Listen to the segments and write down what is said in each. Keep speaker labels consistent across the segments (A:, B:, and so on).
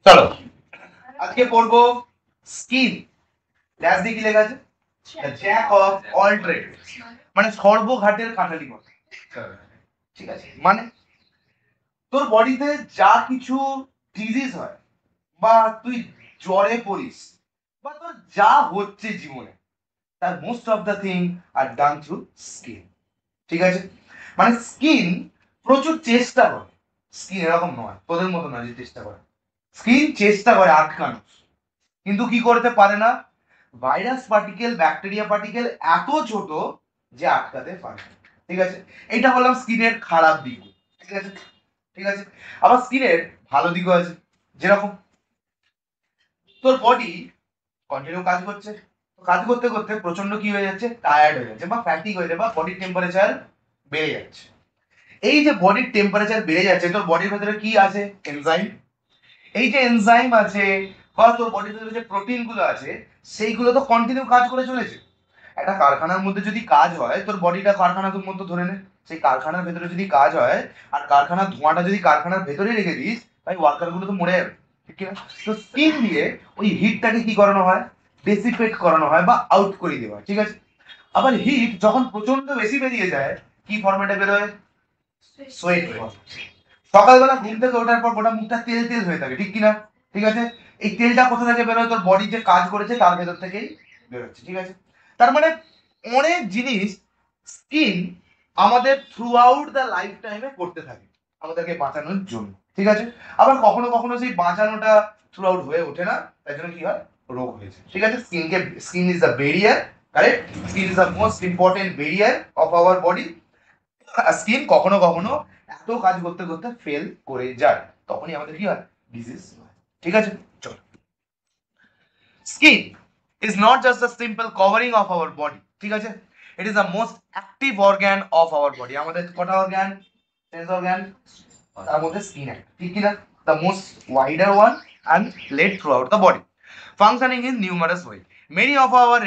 A: চলো আজকে পড়বো স্কিন। ড্যাশ দিয়ে কি লেখা আছে? জ্যাক অফ অল ট্রেড, মানে সর্বঘাটের কাঁঠালি বটে। ঠিক আছে, মানে তোর বডিতে যা কিছু ডিজিজ হয় বা তুই জ্বরে পড়িস বা তোর যা হচ্ছে জীবনে, তার most of the thing are done through skin. ঠিক আছে, মানে স্কিন প্রচুর চেষ্টা করে। স্কিন এরকম নয়, তোদের মতো নয় যে চেষ্টা করে। স্কিন চেষ্টা করে আটকানো, কিন্তু কি করতে পারে না। ভাইরাস পার্টিকেল, ব্যাকটেরিয়া পার্টিকেল এত ছোট যে আটকাতে পারে না। ঠিক আছে, এইটা বললাম স্কিনের খারাপ দিক। ঠিক আছে, ঠিক আছে, আবার স্কিনের ভালো দিকও আছে। যেরকম তোর বডি কন্টিনিউ কাজ করছে, কাজ করতে করতে প্রচন্ড কি হয়ে যাচ্ছে, টায়ার্ড হয়ে যাচ্ছে বা ফ্যাটিক হয়ে যাচ্ছে বা বডির টেম্পারেচার বেড়ে যাচ্ছে। এই যে বডির টেম্পারেচার বেড়ে যাচ্ছে, তোর বডির ভেতরে কি আছে? এনজাইম। এই যে এনজাইম আছে বা তোর বডির ভেতরে যে প্রোটিন গুলো আছে, সেইগুলো তো কন্টিনিউ কাজ করে চলেছে। একটা কারখানার মধ্যে যদি কাজ হয়, তোর বডিটা কারখানার মধ্যে ধরে নে, সেই কারখানার ভেতরে যদি কাজ হয় আর কারখানার ধোঁয়াটা যদি কারখানার ভেতরে রেখে দিস, তাই ওয়ার্কার গুলো তো মরে যাবে। ঠিক না? তো স্কিন দিয়ে ওই হিটটাকে কি করানো হয়? ডেসিপেট করানো হয় বা আউট করে দেওয়া হয়। ঠিক আছে, আবার হিট যখন প্রচন্ড বেশি বেরিয়ে যায়, কি ফরম্যাটে বেরোয়? সোয়েট। সকালবেলা ঘুম থেকে ওঠার পর গোটা মুখটা তেল তেল হয়ে থাকে, ঠিক কিনা? ঠিক আছে, এই তেলটা কোথা থেকে বেরোয়? তোর বডি যে কাজ করেছে তার ভেতর থেকেই বেরোচ্ছে। ঠিক আছে, তার মানে অনেক জিনিস স্কিন আমাদের থ্রু আউট দ্য লাইফ টাইমে করতে থাকে আমাদেরকে বাঁচানোর জন্য। ঠিক আছে, আবার কখনো কখনো সেই বাঁচানোটা থ্রু আউট হয়ে ওঠে না, তাই জন্য কি হয়? রোগ হয়েছে। ঠিক আছে, skin is the barrier, correct? Skin is the most important barrier of our body. Skin কখনো কখনো এত কাজ করতে করতে ফেল করে যায়, তখনই আমাদের কি হয়? ডিজিজ হয়। ঠিক আছে, চলো। Skin is not just a simple covering of our body. ঠিক আছে, it is the most active organ of our body. আমাদের কটা অর্গান? সেন্স অর্গান, তার মধ্যে স্কিন একটা, ঠিক কি না? The most wider one and laid throughout the body, functioning in numerous ways. Many of our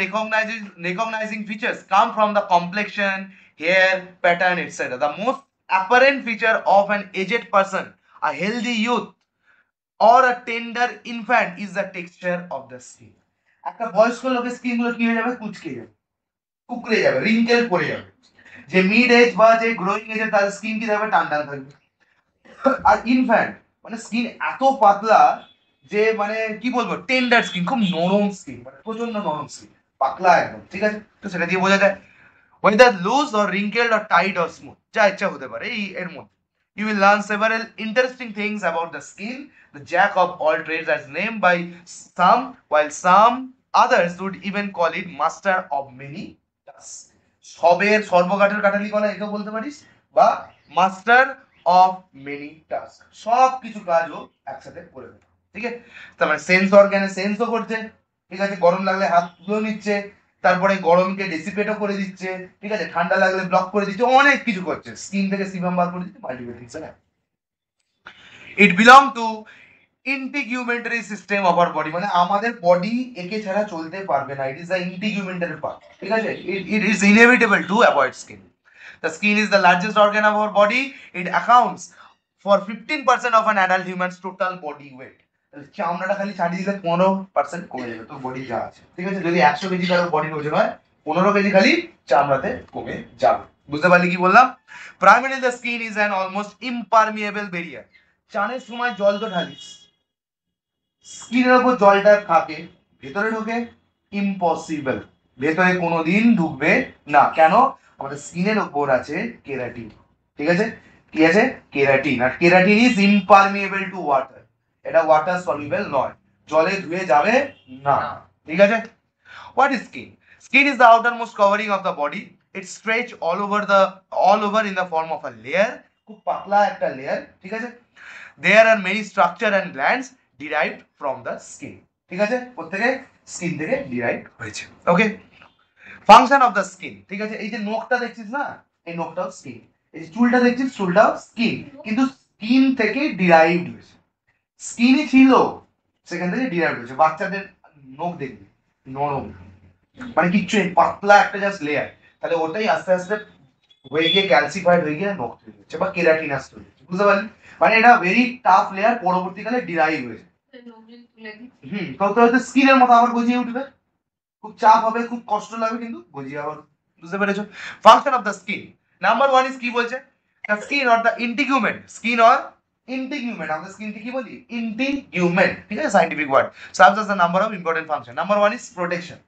A: recognizing features come from the complexion, hair pattern, etc. The most apparent feature of an aged person, a healthy youth, or a tender infant is the texture of the skin. একটা বয়স্ক লোকের skin গুলো কি হয়ে যাবে? কুচকে যাবে, কুকড়ে যাবে, রিঙ্কেল পড়ে যাবে। যে মিড এজ বা যে গ্রোয়িং এজে, তার স্কিন কি থাকবে? টান টান থাকবে। আর ইনফ্যান্ট মানে স্কিন এত পাতলা যে মানে কি বলবো, টেন্ডার স্কিন, খুব নরম স্কিন, মানে প্রচন্ড নরম স্কিন, পাতলা একদম। ঠিক আছে, তো সেটা দিয়ে বোঝা যায় whether loose or wrinkled or tight or smooth, যা ইচ্ছা হতে পারে এই এর মধ্যে। You will learn several interesting things about the skin, the jack of all trades as named by some, while some others would even call it master of many tasks. সবের সর্বঘাটের কাঠালি কলা, এটাও বলতে পারিস, বা মাস্টার অফ মেনি টাস্ক, সব কিছু কাজও একসাথে করে দেবে। ঠিক আছে, তার মানে সেন্স অর্গানে সেন্সও করছে। ঠিক আছে, গরম লাগলে হাত তুলে নিচ্ছে, তারপরে গরমকে ডেসিপেটও করে দিচ্ছে। ঠিক আছে, ঠান্ডা লাগলে ব্লক করে দিচ্ছে, অনেক কিছু করছে, স্কিন থেকে সিবাম বার করে দিচ্ছে, multiple things. It belong to integumentary system of our body, মানে আমাদের বডি একে ছাড়া চলতে পারবে না। It is the integumentary part. ঠিক আছে, it is inevitable to avoid skin. The skin is the largest organ of our body. It accounts for 15% of an adult human's total body weight. চামড়াটা খালি ছাড়িয়ে দিলে 15% কমে যাবে তোর বডি যা আছে। ঠিক আছে, যদি 100 কেজি কারো বডির ওজন হয়, 15 কেজি খালি চামড়াতে কমে যাবে। বুঝতে পারলি কি বললাম? Primarily the skin is an almost impermeable barrier. চানের সময় জল তো ঢালিস, স্কিনের উপর জলটা থাকে, ভেতরে ঢোকে? ইম্পসিবল, ভেতরে কোনোদিন ঢুকবে না। কেন? আমাদের স্কিনের উপর আছে কেরাটিন। ঠিক আছে, কি আছে? কেরাটিন। আর keratin is impermeable to water, এটা ওয়াটার সলিউবল নয়, জলে ধুয়ে যাবে না। ঠিক আছে, what is skin? Skin is the outermost covering of the body. It stretch all over in the form of a layer, খুব পাতলা একটা লেয়ার। ঠিক আছে, there are many structure and glands derived from the skin. ঠিক আছে, প্রত্যেকে skin থেকে derive হয়েছে। ওকে, ফাংশন অফ দ্য স্কিন। ঠিক আছে, এই যে নখটা দেখছিস না, এই নখটাও স্কিন। এই যে চুলটা দেখছিস, চুলটাও স্কিন, কিন্তু স্কিন থেকে ডিরাইভড হয়েছে। স্কিনই ছিল, সেখান থেকে ডিরাইভড হয়েছে। বাচ্চাদের নখ দেখবি নরম, মানে কিচ্ছু নেই, পাতলা একটা জাস্ট লেয়ার, তাহলে ওটাই আস্তে আস্তে হয়ে গিয়ে ক্যালসিফাইড হয়ে গিয়ে নখ তৈরি হচ্ছে বা কেরাটিনাস তৈরি হচ্ছে। বুঝতে পারলি? মানে এটা ভেরি টাফ লেয়ার, পরবর্তীকালে ডিরাইভ হয়েছে। তো হয়তো স্কিনের মতো আবার গজিয়ে উঠবে, খুব চাপ হবে, খুব কষ্ট লাগবে, কিন্তু গজিয়ে আবার। বুঝতে পেরেছো? Function of the skin number 1 is কি বলছে? The skin or the integument, skin or integument, আমরা স্কিনকে কি বলি? ইন্টিগুমেন্ট, ঠিক আছে, scientific word. Serves as the number of important function. Number 1 is protection,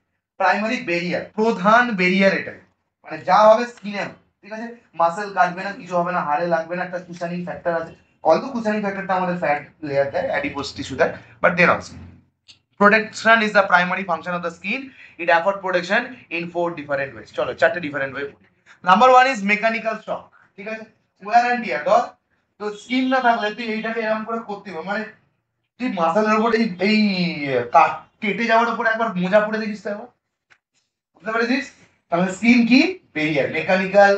A: primary barrier, প্রধান ব্যারিয়ার এটাই। মানে যা হবে স্কিনে, ঠিক আছে, মাসেল কাটবে না, কিছু হবে না, হাড়ে লাগবে না, একটা কুশানিং ফ্যাক্টর আছে। অলদো কুশানিং ফ্যাক্টরটা আমাদের ফ্যাট লেয়ার দেয়, অ্যাডিপোজ টিস্যু দেয়, but then also protection is the primary function of the skin. It affords protection in 4 different ways. চলো 4টে different way. Number 1 is mechanical shock, ঠিক আছে, ওয়্যার এন্ড টিয়ার। ধর তো স্কিন না থাকলে তুই এইটাকে এরকম করে করতে হবে, মানে তুই মাসেলের উপর এই কেটে যাওয়ার উপর একবার মোজা পরে দেখিস তো একবার, বুঝতে পেরেছিস? তাহলে স্কিন কি? ব্যারিয়ার, মেকানিক্যাল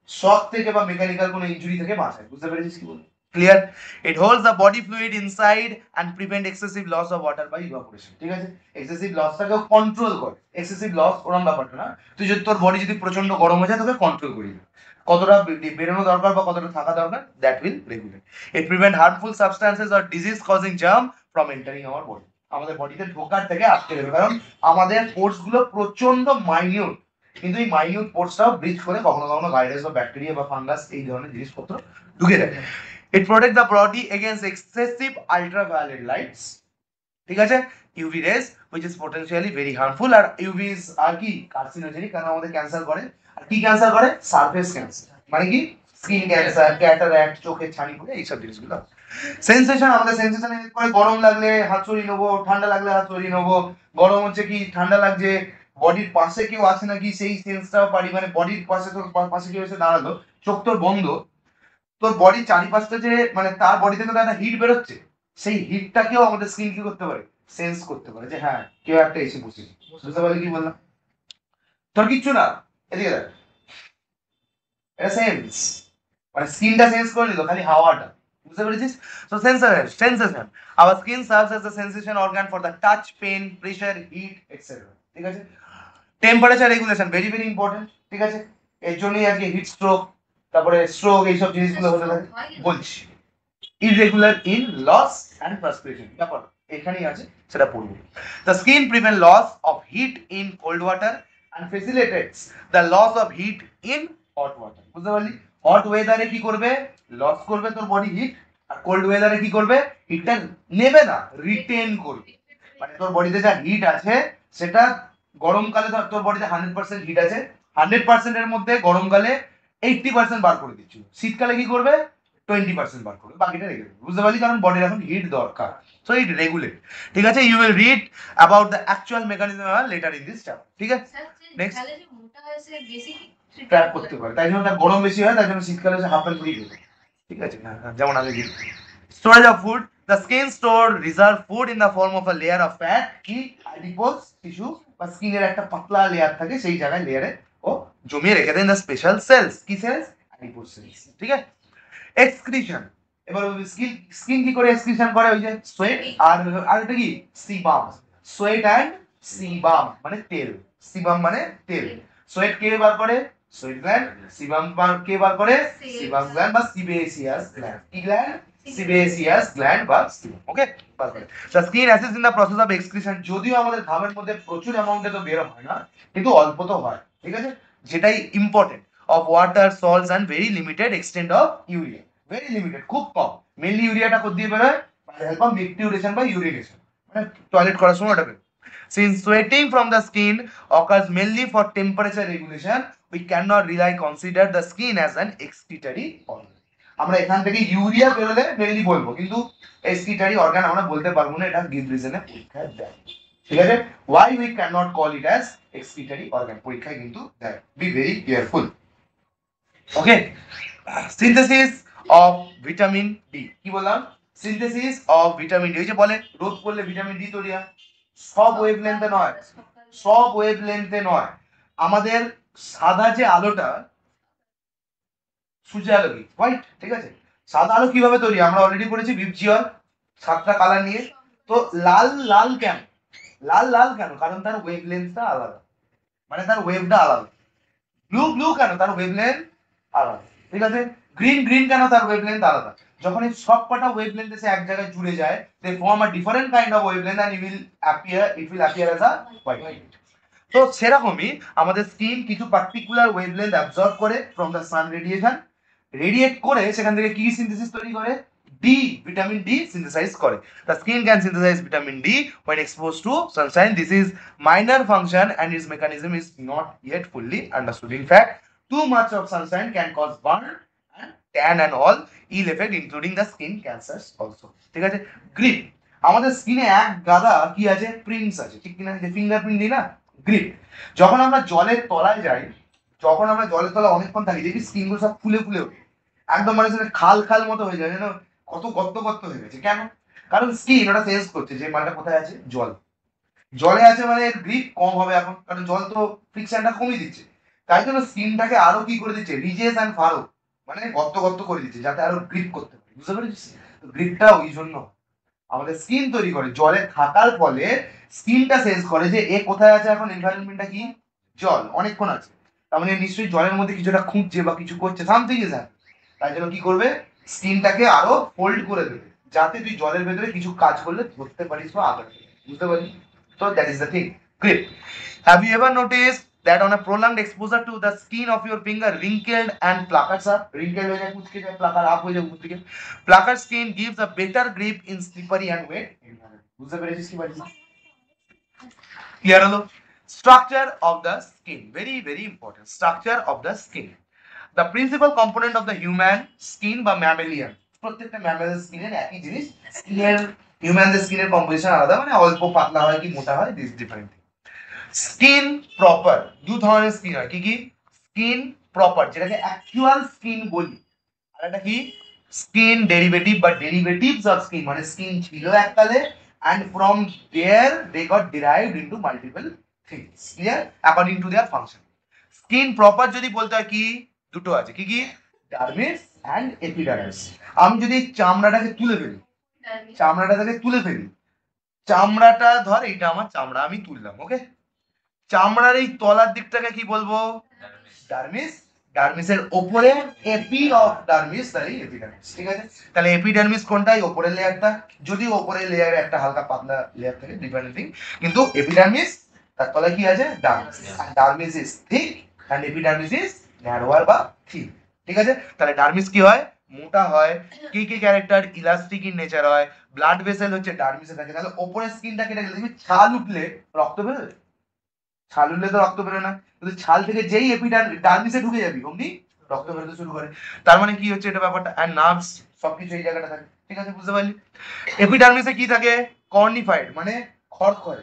A: শক থেকে বা মেকানিক্যাল কোনো ইনজুরি থেকে বাঁচায়। বুঝতে পেরেছিস কি বলবো? Clear? It holds the body fluid inside and prevent excessive loss of water by evaporation, ঠিক আছে, এক্সেসিভ লসটাকে কন্ট্রোল করে। এক্সেসিভ লস ওরকম ব্যাপারটা না, তুই যদি তোর বডি যদি প্রচন্ড গরম হয়ে যায় তোকে কন্ট্রোল করিয়ে দেবে, কতটা বেরোনো দরকার বা কতটা থাকা দরকার, that will regulate. It prevent harmful substances or disease causing germ from entering our body, আমাদের বডিতে ঢোকার থেকে আটকে দেবে, কারণ আমাদের পোর্স গুলো প্রচন্ড মাইনিউট, কিন্তু এই মাইনিউট পোর্সটাও ব্রিজ করে কখনো কখনো ভাইরাস বা ব্যাকটেরিয়া বা ফাঙ্গাস এই ধরনের জিনিসপত্র ঢুকে যায়। It protects the body against excessive ultraviolet lights, ঠিক আছে, UV rays which is potentially very harmful। R UVs আর কি কার্সিনোজেনিক, কারণ আমাদের ক্যান্সার করে। আর কি ক্যান্সার করে? সারফেস ক্যান্সার, মানে কি স্কিন ক্যান্সার, ক্যাটারাক্ট, চোখের ছানি পড়ে, এইসব জিনিসগুলো। সেন্সেশন, আমাদের সেন্সেশন করে, গরম লাগলে হাত সরিয়ে নেবো, ঠান্ডা লাগলে হাত সরিয়ে নেবো। গরম হচ্ছে কি ঠান্ডা লাগছে, বডির পাশে কেউ আছে নাকি সেই সেন্সটাও পারি, মানে বডির পাশে তোর পাশে কেউ এসে দাঁড়ালো, চোখ তোর বন্ধ, তোর বডির চারিপাশটা যে মানে তার বডি থেকে তো একটা হিট বেরোচ্ছে, সেই হিটটাকেও আমাদের স্কিন কি করতে পারে? সেন্স করতে পারে যে হ্যাঁ কেউ একটা এসে বসেছে। বুঝতে পারলি কি বললাম? তোর কিচ্ছু না, এদিকে দেখ, এটা সেন্স, মানে স্কিনটা সেন্স করে নিল খালি হাওয়াটা। বুঝতে পেরেছিস? তো sensation, our skin serves as a sensation organ for the touch, pain, pressure, heat etcetera, ঠিক আছে। Temperature regulation very very important, ঠিক আছে, এর জন্যই আজকে হিট স্ট্রোক, তারপরে স্ট্রোক, এইসব জিনিসগুলো হতে থাকে। বলছি irregular in loss and perspiration, ব্যাপার এখানেই আছে, সেটা পড়বো। The skin prevent loss of heat in cold water and facilitates the loss of heat in hot water। বুঝতে পারলি? হট ওয়েদারে কি করবে? লস করবে তোর বডি হিট, আর কোল্ড ওয়েদারে কি করবে? হিটটা নেবে না, রিটেন করবে। মানে তোর বডিতে যা হিট আছে সেটা গরমকালে তোর বডিতে 100% হিট আছে, 100% এর মধ্যে গরমকালে 80% বার করে দিচ্ছিল, শীতকালে কি করবে? 20% বার করবে, বাকিটা রেখে দেবে। বুঝতে পারলি? কারণ বডির এখন হিট দরকার, সো ইট রেগুলেট, ঠিক আছে। You will read about the actual mechanism later in this chapter, ঠিক আছে। নেক্সট, ট্র্যাপ করতে পারে, তাই জন্য তার গরম বেশি হয়, তাই জন্য শীতকালে সে হাফ প্যান্ট পরিয়ে দেবে, ঠিক আছে, যেমন আগে দিন। Storage of food, the skin store reserve food in the form of a layer of fat, কি adipose tissue বা স্কিনের একটা পাতলা লেয়ার থাকে, সেই জায়গায় লেয়ারে ও জমিয়ে রেখে দেন দ্য স্পেশাল সেলস, কি সেলস? অ্যাডিপোজ সেলস, ঠিক আছে। এক্সক্রিশন, এবার স্কিন কি করে এক্সক্রিশন করে? ওই যে সোয়েট আর আরেকটা কি সিবাম, সোয়েট অ্যান্ড সিবাম মানে তেল, সিবাম মানে তেল। সোয়েট কে বার করে? Sweat gland. সিবাম কে বার করে? সিবাম গ্ল্যান্ড বা সিবেসিয়াস গ্ল্যান্ড। কি গ্ল্যান্ড? সিবেসিয়াস গ্ল্যান্ড বা সিবাম, ওকে, বার করে। The skin assists in the process of excretion, যদিও আমাদের ঘামের মধ্যে প্রচুর অ্যামাউন্টে তো বের হয় না, কিন্তু অল্প তো হয়, ঠিক আছে, যেটাই important, of water, salts and very limited extent of urea, very limited, খুব কম। মেনলি ইউরিয়াটা কোথা দিয়ে বেরোয়? বাই হেল্প অফ মিকটিউরেশন বা ইউরিনেশন, মানে টয়লেট করার সময় ওটা বেরোয়। Since sweating from the skin occurs mainly for temperature regulation, we cannot really consider the skin as an excretory organ. আমরা এখান থেকে ইউরিয়া বেরোলে মেনলি বলবো, কিন্তু এক্সক্রিটরি অর্গান আমরা বলতে পারবো না, এটা গিভ রিজনে পরীক্ষায় দেয়, ঠিক আছে। why we cannot call it as excretory organ, পরীক্ষায় কিন্তু দেয়, be very careful, okay. Synthesis of vitamin D, কি বললাম? সিনথেসিস অফ ভিটামিন ডি, ওই যে বলে রোদ পড়লে ভিটামিন ডি তৈরি হয়, সব ওয়েভলেন্থে নয়, সব ওয়েভলেন্থে নয়। আমাদের সাদা যে আলোটা, সূর্যের আলো কি হোয়াইট, ঠিক আছে, সাদা আলো কিভাবে তৈরি? আমরা অলরেডি পড়েছি ভিবজিওর 7টা কালার নিয়ে। তো লাল লাল কেন? লাল লাল কেন? কারণ তার ওয়েভলেন্থটা আলাদা, মানে তার ওয়েভটা আলাদা। ব্লু ব্লু কেন? তার ওয়েভলেন্থ আলাদা, ঠিক আছে। গ্রিন গ্রিন কেন? তার ওয়েভলেন্থ আলাদা। যখন এই সব কটা ওয়েভলেন্থ এসে এক জায়গায় জুড়ে যায় they form a different kind of wavelength and it will appear as a white. তো সেরকমই আমাদের স্কিন কিছু পার্টিকুলার ওয়েভলেন্থ অ্যাবজর্ব করে from the sun radiation, radiate করে সেখান থেকে কি সিনথেসিস তৈরি করে, ডি ভিটামিন ডি সিনথেসাইজ করে। The skin can synthesize vitamin D when exposed to sunshine. This is minor function and its mechanism is not yet fully understood. In fact, too much of sunshine can cause burn and tan and all ill effect including the skin cancers also. ঠিক আছে, grip, আমাদের স্কিনে এক গাদা কি আছে, prints আছে, ঠিক কিনা, যে ফিঙ্গারপ্রিন্ট দিই না, গ্রিপ। যখন আমরা জলের তলায় যাই, যখন আমরা জলের তলায় অনেকক্ষণ থাকি, দেখি স্কিন গুলো সব ফুলে ফুলে ওঠে, একদম মানে খাল খাল মতো হয়ে যায়, যেন কত গর্ত গর্ত হয়ে গেছে। কেন? কারণ স্কিন ওটা সেন্স করছে যে মালটা কোথায় আছে, জল, জলে আছে মানে এর গ্রিপ কম হবে এখন, কারণ জল তো ফ্রিকশনটা কমিয়ে দিচ্ছে। তাই জন্য স্কিনটাকে আরো কি করে দিচ্ছে, রিজেস অ্যান্ড ফারো, মানে গর্ত গর্ত করে দিচ্ছে যাতে আরো গ্রিপ করতে পারে। বুঝতে পেরেছিস? গ্রিপটা ওই জন্য আমাদের স্কিন তৈরি করে, জলে থাকার ফলে স্কিনটা সেন্স করে যে এ কোথায় আছে, এখন এনভায়রনমেন্টটা কি, জল, অনেকক্ষণ আছে, তার মানে নিশ্চয়ই জলের মধ্যে কিছুটা খুঁজছে বা কিছু করছে, সামথিং ইজ হ্যাপেনিং। তাই জন্য কি করবে, স্কিনটাকে আরো ফোল্ড করে দেবে যাতে তুই জলের ভেতরে কিছু কাজ করলে ধরতে পারিস বা আগাতে পারিস। বুঝতে পারিস? So that is the thing. Grip. Have you ever noticed that on a prolonged exposure to the skin of your finger, wrinkled and plackers up? Wrinkled হয়ে যায় কুচকে যায়, placker up হয়ে যায় উপর থেকে। Placker skin gives a better grip in slippery and wet environment. বুঝতে পেরেছিস কি বলছি? Clear হলো? Structure of the skin, very very important. Structure of the skin. The principal component of the human skin বা mammalian, প্রত্যেকটা mammal স্কিনের একই জিনিস, স্কিনের হিউম্যানদের স্কিনের কম্পোজিশন আলাদা, মানে অল্প পাতলা হয় কি মোটা হয়, দিস ডিফারেন্ট। স্কিন প্রপার, দু ধরনের স্কিন হয়, কি কি, স্কিন প্রপার যেটাকে অ্যাকচুয়াল স্কিন বলি, আর এটা কি, স্কিন ডেরিভেটিভ বা ডেরিভেটিভস অফ স্কিন, মানে স্কিন ছিল এককালে and from there they got derived into multiple things, clear, according to their function. Skin proper যদি বলতে হয় কি, দুটো আছে, কি কি, ডার্মিস অ্যান্ড এপিডার্মিস। আমি যদি চামড়াটাকে তুলে ফেলি, চামড়াটাকে তুলে ফেলি, চামড়াটা ধর, এইটা আমার চামড়া, আমি তুললাম, ওকে, চামড়ার এই তলার দিকটাকে কি বলবো, ডার্মিস, ডার্মিসের ওপরে এপি অফ ডার্মিস, তাই এপিডার্মিস। ঠিক আছে, তাহলে এপিডার্মিস কোনটা, এই ওপরের লেয়ারটা, যদি ওপরের লেয়ারে একটা হালকা পাতলা লেয়ার থাকে, ডিফারেন্ট থিং, কিন্তু এপিডার্মিস তার তলায় কি আছে, dermis, dermis is thick and epidermis is narrower বা thin। ঠিক আছে, তাহলে ডার্মিস কি হয়, মোটা হয়, কি কি ক্যারেক্টার, ইলাস্টিক ইন নেচার হয়, ব্লাড ভেসেল হচ্ছে ডার্মিসে থাকে। তাহলে ওপরের স্কিনটা কেটে গেলে দেখবি ছাল উঠলে রক্ত বেরোবে, ছাল উঠলে তো রক্ত বেরোয় না, কিন্তু ছাল থেকে যেই ডার্মিসে ঢুকে যাবি অমনি রক্ত বেরোতে শুরু করে। তার মানে কি হচ্ছে এটা ব্যাপারটা, এন্ড নার্ভস সবকিছু এই জায়গাটা থাকে। ঠিক আছে, বুঝতে পারলি? এপিডার্মিসে কি থাকে, কর্নিফাইড মানে খড়খড়ে,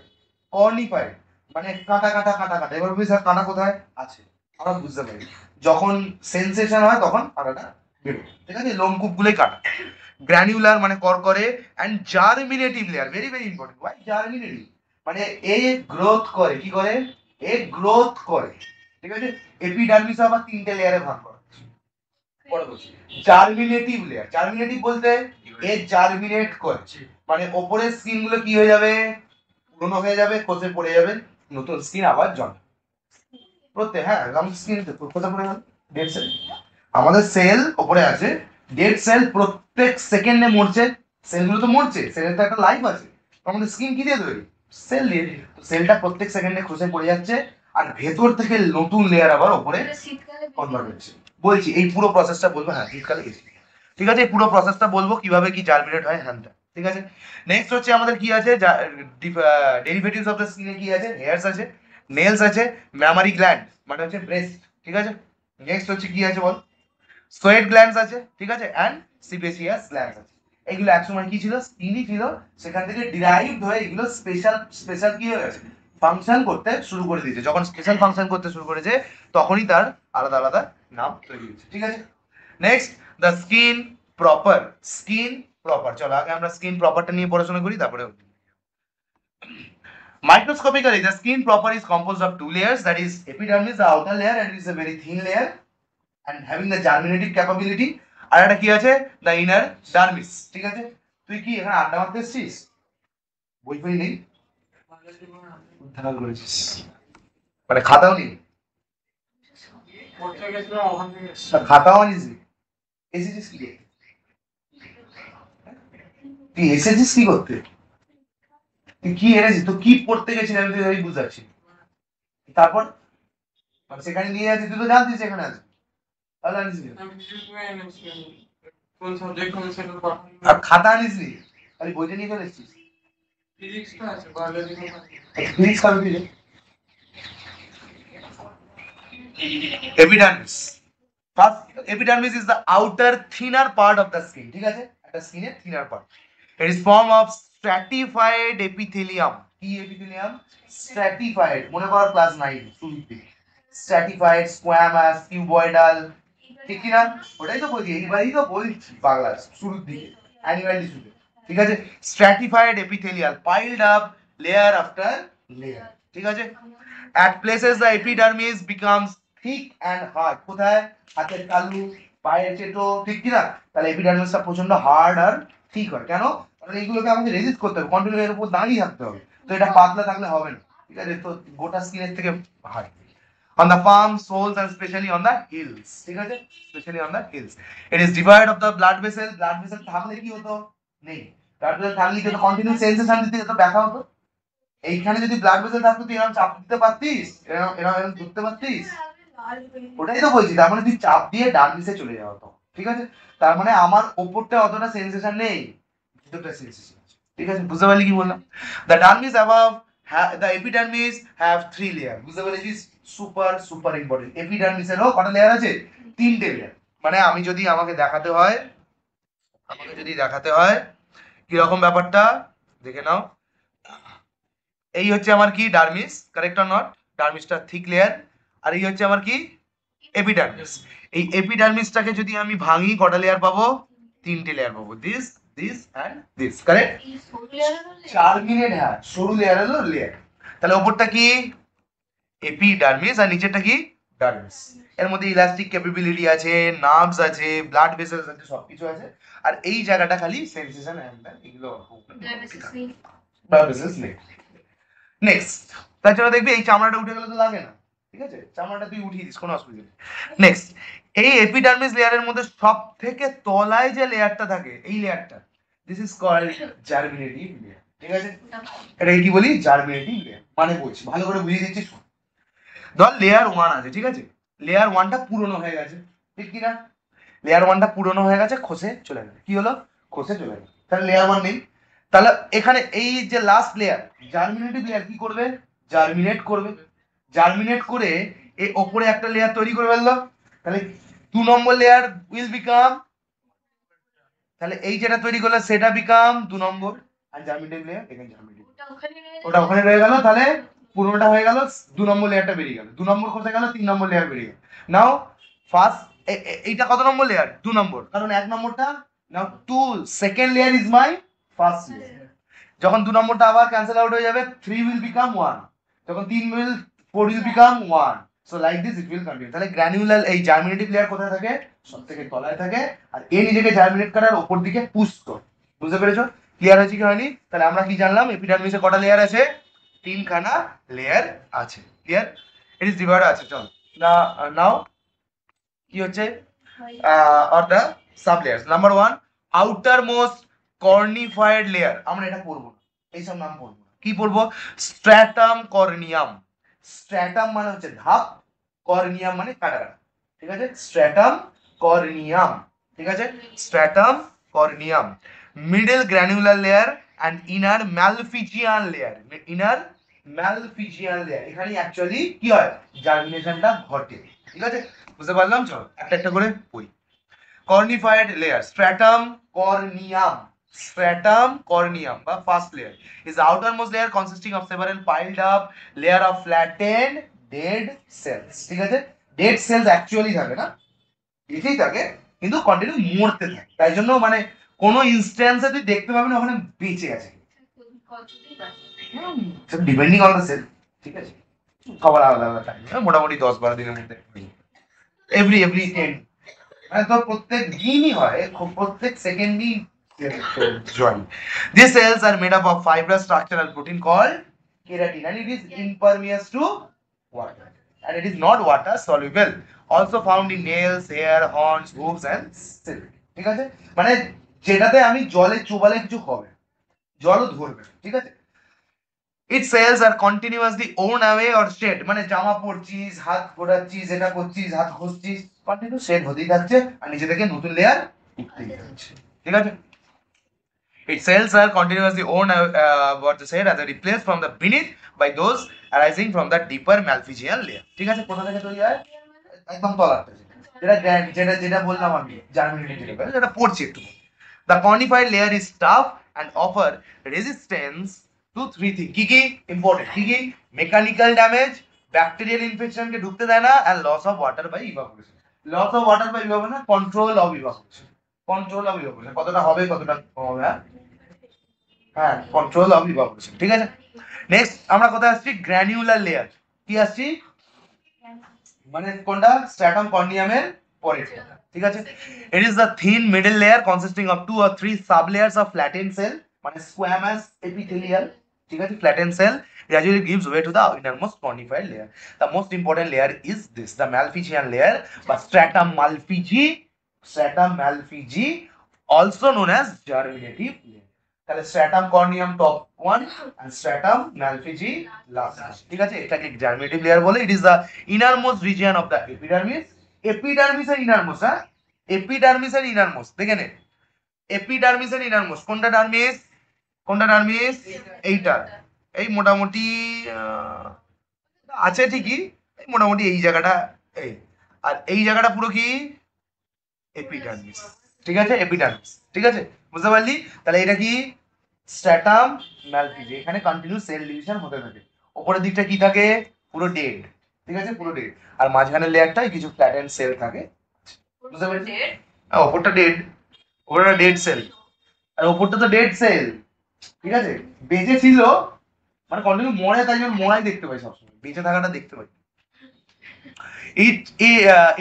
A: কর্নিফাইড মানে কাঁটা কাঁটা কাঁটা কাঁটা। এবার বুঝি স্যার কাঁটা কোথায় আছে, আমরা বুঝতে পারি যখন সেন্সেশন হয় তখন কাঁটাটা বেরোয়। ঠিক আছে, লোমকূপ গুলোই কাটা। গ্র্যানুলার মানে করকরে, and germinative layer, very very important. Why germinative, মানে এ গ্রোথ করে, কি করে, এ গ্রোথ করে। ঠিক আছে, এপিডার্মিস আবার তিনটে লেয়ারে ভাগ করা। জার্মিনেটিভ লেয়ার, জার্মিনেটিভ বলতে এ জার্মিনেট করছে, মানে ওপরের স্কিন গুলো কি হয়ে যাবে, পুরনো হয়ে যাবে, খসে পড়ে যাবে, নতুন স্কিন আবার জন্ম প্রত্যেক, হ্যাঁ আমাদের স্কিন কোথায় পড়ে গেল, ডেড সেল, আমাদের সেল ওপরে আছে, ডেড সেল প্রত্যেক সেকেন্ডে মরছে, সেলগুলো তো মরছে, সেলের তো একটা লাইফ আছে, আমাদের স্কিন কি দিয়ে তৈরি, সেল দিয়ে, সেলটা প্রত্যেক সেকেন্ডে খসে পড়ে যাচ্ছে, আর ভেতর থেকে নতুন লেয়ার আবার ওপরে কনভার্ট হচ্ছে। বলছি এই পুরো প্রসেসটা বলবো, হ্যাঁ শীতকালে গেছি। ঠিক আছে, এই পুরো প্রসেসটা বলবো কিভাবে কি জার্মিনেট হয়, হ্যানটা। ঠিক আছে, নেক্সট হচ্ছে আমাদের কি আছে, ডেরিভেটিভস অফ দ্য স্কিনে কি আছে, হেয়ারস আছে, নেলস আছে, ম্যামারি গ্ল্যান্ড মানে হচ্ছে ব্রেস্ট। ঠিক আছে, নেক্সট হচ্ছে কি আছে বল, সোয়েট গ্ল্যান্ডস আছে। ঠিক আছে, এন্ড সিবেসিয়াস গ্ল্যান্ডস আছে। এগুলো একসময় কি ছিল, স্কিনই ছিল, সেখান থেকে ডিরাইভড হয়ে এগুলো স্পেশাল স্পেশাল কি হয়ে গেছে, ফাংশন করতে শুরু করে দিয়েছে। যখন স্পেশাল ফাংশন করতে শুরু করেছে তখনই তার আলাদা আলাদা নাম তৈরি হয়েছে। ঠিক আছে, next the skin proper, skin proper, চলো আগে আমরা স্কিন প্রপারটা নিয়ে পড়াশোনা করি, তারপরে microscopically the skin proper is composed of two layers, that is epidermis, the outer layer, and it is a very thin layer and having the germinative capability, আর একটা কি আছে, the inner dermis। ঠিক আছে, তুই কি এখানে আড্ডা মারতে এসেছিস, বই বই নেই, উদ্ধার করেছিস, মানে খাতাও নেই, খাতাও আনিস, এসেছিস কি তুই এসেছিস কি করতে? তুই কি এনেছিস? তো কি পড়তে গেছিস আমি তো বুঝতে পারছি। তারপর মানে সেখানে নিয়ে যাচ্ছিস, তুই তো জানতিস সেখানে আছে, তাহলে আনিস নি? আর খাতা আনিস নি, খালি বইটা নিয়ে চলে এসেছিস। ফিজিক্স খাবি তুই? Epidermis, first epidermis is the outer thinner part of the skin, ঠিক আছে, একটা স্কিনের thinner part. It is form of stratified epithelium. কি এপিথেলিয়াম? স্ট্র্যাটিফাইড, মনে কর ক্লাস 9 শুরুতে স্ট্র্যাটিফাইড, স্কোয়ামাস, কিউবয়েডাল, ঠিক কি না? ওটাই তো বলছি, এইবারই তো বলছি পাগলা, শুরুর দিকে অ্যানুয়াল টিস্যুতে, ঠিক আছে। Stratified epithelial piled up layer after layer, ঠিক আছে। At places the epidermis becomes thick and hard. কোথায়? হাতের তালু, পায়ের চেটো, ঠিক কি না? তাহলে এপিডার্মিসটা প্রচন্ড হার্ড আর ঠিক হয়। কেন? কারণ এইগুলোকে আমাকে রেজিস্ট করতে হবে, কন্টিনিউ এর উপর দাঁড়িয়ে থাকতে হবে। তো এটা পাতলা থাকলে হবে না, ঠিক আছে। তো গোটা স্কিনের থেকে hard. On the palms, soles and especially on the heels, ঠিক আছে, especially on the heels. It is devoid of the blood vessel. Blood vessel থাকলে কি হতো? নেই। blood vessel থাকলে কি হতো? কন্টিনিউ সেন্সেশন দিতে হতো, ব্যথা হতো। এইখানে যদি ব্লাড ভেসেল থাকতো তুই এরকম চাপ দিতে পারতিস, এরকম এরকম এরকম ধরতে পারতিস? ওটাই তো বলছি, তার মানে তুই চাপ দিয়ে ডান দিকে চলে যাওয়া তো, ঠিক আছে। তার মানে আমার ওপরটা অতটা সেন্সেশন নেই, ভিতরটা সেন্সেশন আছে, ঠিক আছে। বুঝতে পারলি কি বললাম? The dermis above, the epidermis have 3 layer. বুঝতে পেরেছিস? Super super important. এপিডার্মিসেরও কটা লেয়ার আছে? 3টে লেয়ার। মানে আমি যদি আমাকে দেখাতে হয়, আমাকে যদি দেখাতে হয় কিরকম ব্যাপারটা, দেখে নাও। এই হচ্ছে আমার কি ডার্মিস, কারেক্ট অর নট? ডার্মিসটা থিক লেয়ার। আর এই হচ্ছে আমার কি এপিডার্মিস। এই এপিডার্মিসটাকে যদি আমি ভাঙি কটা লেয়ার পাবো? 3টে লেয়ার পাবো, this this and this, correct. 4 minute, হ্যাঁ, সরু লেয়ার হলো লেয়ার। তাহলে উপরটা কি? এপিডার্মিস, আর নিচেরটা কি? ডার্মিস। এর মধ্যে ইলাস্টিক ক্যাপাবিলিটি আছে, নার্ভস আছে, ব্লাড ভেসেলস আছে, সবকিছু আছে। আর এই জায়গাটা খালি সেন্সেশন এন্ড এগুলো ব্লাড ভেসেলস নেই। নেক্সট, তার জন্য দেখবি এই চামড়াটা উঠে গেলে তো লাগে না, ঠিক আছে, চামড়াটা তুই উঠিয়ে দিস, কোনো অসুবিধা নেই। নেক্সট, এই এপিডার্মিস লেয়ারের মধ্যে সব থেকে তলায় যে লেয়ারটা থাকে, এই লেয়ারটা, দিস ইজ কল্ড জার্মিনেটিভ লেয়ার, ঠিক আছে। এটাকে কি বলি? জার্মিনেটিভ লেয়ার। মানে বলছি, ভালো করে বুঝিয়ে দিচ্ছি, শোন। ধর লেয়ার 1 আছে, ঠিক আছে, লেয়ার 1টা পুরনো হয়ে গেছে, ঠিক কি না? লেয়ার 1টা পুরনো হয়ে গেছে, খসে চলে গেল। কি হলো? খসে চলে গেল। তাহলে লেয়ার 1 নেই। তাহলে এখানে এই যে লাস্ট লেয়ার, জার্মিনেটিভ লেয়ার, কি করবে? জার্মিনেট করবে। জার্মিনেট করে এই ওপরে একটা লেয়ার তৈরি করে ফেললো। তাহলে 2 নম্বর লেয়ার উইল বিকাম, তাহলে এই যেটা তৈরি করলো সেটা বিকাম 2 নম্বর। আর জার্মিনেটিভ লেয়ার, এখানে জার্মিনেটিভ, ওটা ওখানে রয়ে গেল। তাহলে পুরোটা হয়ে গেল, 2 নম্বর লেয়ারটা বেরিয়ে গেল। 2 নম্বর কোথায় গেল? 3 নম্বর লেয়ার বেরিয়ে গেল। নাও ফার্স্ট, এইটা কত নম্বর লেয়ার? 2 নম্বর, কারণ 1 নম্বরটা, নাও 2 second layer is my first layer. যখন 2 নম্বরটা আবার ক্যান্সেল আউট হয়ে যাবে, 3 উইল বিকাম 1, যখন 4 will become 1, so like this it will continue. তাহলে গ্র্যানুলার এই জার্মিনেটিভ লেয়ার কোথায় থাকে? সবথেকে তলায় থাকে। আর এ নিজেকে জার্মিনেট করার উপর দিকে পুশ করে। বুঝতে পেরেছো? ক্লিয়ার হয়েছে কি হয়নি? তাহলে আমরা কি জানলাম? এপিডার্মিসে কটা লেয়ার আছে? 3খানা লেয়ার আছে। ক্লিয়ার? ইট ইজ ডিভাইড আছে। চলো না, নাও কি হচ্ছে or the sub layers. Number 1, outermost cornified layer. আমরা এটা পড়বো না, এইসব নাম পড়বো না। কি পড়বো? স্ট্র্যাটাম কর্নিয়াম। স্ট্র্যাটাম মানে হচ্ছে ধাপ, কর্নিয়াম মানে কাটা কাটা, ঠিক আছে। স্ট্র্যাটাম কর্নিয়াম, ঠিক আছে, stratum corneum. Middle granular layer and inner Malpighian layer. Inner Malpighian layer, এখানে অ্যাকচুয়ালি কি হয়? জার্মিনেশনটা ঘটে, ঠিক আছে। বুঝতে পারলাম? চলো একটা একটা করে পড়ি। কর্নিফাইড লেয়ার, স্ট্র্যাটাম কর্নিয়াম। স্ট্র্যাটাম কর্নিয়াম বা first layer is the outermost layer consisting of several piled up layer of flattened dead cells, ঠিক আছে। ডেড সেলস অ্যাকচুয়ালি থাকে না, এটাই থাকে, কিন্তু কন্টিনিউ মরতে থাকে। তাই জন্য মানে কোনো ইনস্ট্যান্সে তুই দেখতে পাবি না ওখানে বেঁচে আছে, ডিপেন্ডিং অন দ্য সেল, ঠিক আছে। সবার আলাদা আলাদা টাইম, মোটামুটি 10-12 দিনের মধ্যে এভরি 10, মানে তো প্রত্যেক দিনই হয়, প্রত্যেক সেকেন্ডই join. These cells are made up of fibrous structure and protein called keratin, and it is impervious to water, and it is not water soluble. Also found in nails, hair, horns, hooves and silk, ঠিক আছে। মানে যেটাতে আমি জলে চোবালে কিছু হবে, জলও ধরবে, ঠিক আছে। Its cells are continuously worn away or shed, মানে জামা পরছিস, হাত ঘোরাচ্ছিস, এটা করছিস, হাত ঘষছিস, কন্টিনিউ শেড হতেই থাকছে আর নিচে থেকে নতুন লেয়ার উঠতেই থাকছে, ঠিক আছে। Its cells are continuously worn what to say rather replaced from the beneath by those arising from the deeper Malpighian layer, ঠিক আছে। কোথা থেকে তৈরি হয়? একদম তলাতে, যেটা যেটা যেটা বললাম আমি জার্মিনেটিভ যেটা, যেটা পড়ছি একটু। The conified layer is tough and offer resistance to three things. কি কি ইম্পর্টেন্ট, কি কি? মেকানিক্যাল ড্যামেজ, ব্যাকটেরিয়াল ইনফেকশন কে ঢুকতে দেয় না, and loss of water by evaporation. Loss of water by evaporation, control of evaporation. Control of evaporation কতটা হবে, কতটা হবে, হ্যাঁ কন্ট্রোল অফ ইভাপোরেশন, ঠিক আছে। নেক্সট আমরা কোথায় আসছি? Granular layer. কি আসছি? মানে কোনটা? স্ট্র্যাটাম কর্নিয়ামের পরে, ঠিক আছে। It is the thin middle layer consisting of 2 or 3 sub layers of flattened cell, মানে স্কোয়ামাস এপিথেলিয়াল, ঠিক আছে। Flattened cell gradually gives way to the innermost conified layer. The most important layer is this, the Malpighian layer, but stratum malpighi, also known as germinative layer. তাহলে stratum corneum top one and stratum Malpighi last, ঠিক আছে। এটাকে germinative layer বলে। It is the innermost region of the epidermis. Epidermis এর innermost, হ্যাঁ epidermis এর innermost, দেখে নে। এপিডার্মিস এর ইনারমোস্ট কোনটা ডার্মিস? কোনটা ডার্মিস? এইটা, এই মোটামুটি আছে ঠিকই, এই মোটামুটি এই জায়গাটা, এই আর এই জায়গাটা পুরো কি এপিডার্মিস, ঠিক আছে। এপিডার্মিস, ঠিক আছে, বুঝতে পারলি? তাহলে এটা কি? স্ট্র্যাটাম ম্যালফিজি, এখানে কন্টিনিউ সেল ডিভিশন হতে থাকে। উপরের দিকটা কি থাকে? পুরো ডেড, ঠিক আছে, পুরো ডেড। আর মাঝখানের লেয়ারটায় কিছু ফ্ল্যাটেন্ড সেল থাকে, বুঝতে পারলি? হ্যাঁ ওপরটা ডেড, ওপরটা ডেড সেল, আর ওপরটা তো ডেড সেল, ঠিক আছে। বেঁচে ছিল মানে কন্টিনিউ মরে, তাই জন্য মরাই দেখতে পাই সবসময়, বেঁচে থাকাটা দেখতে পাই।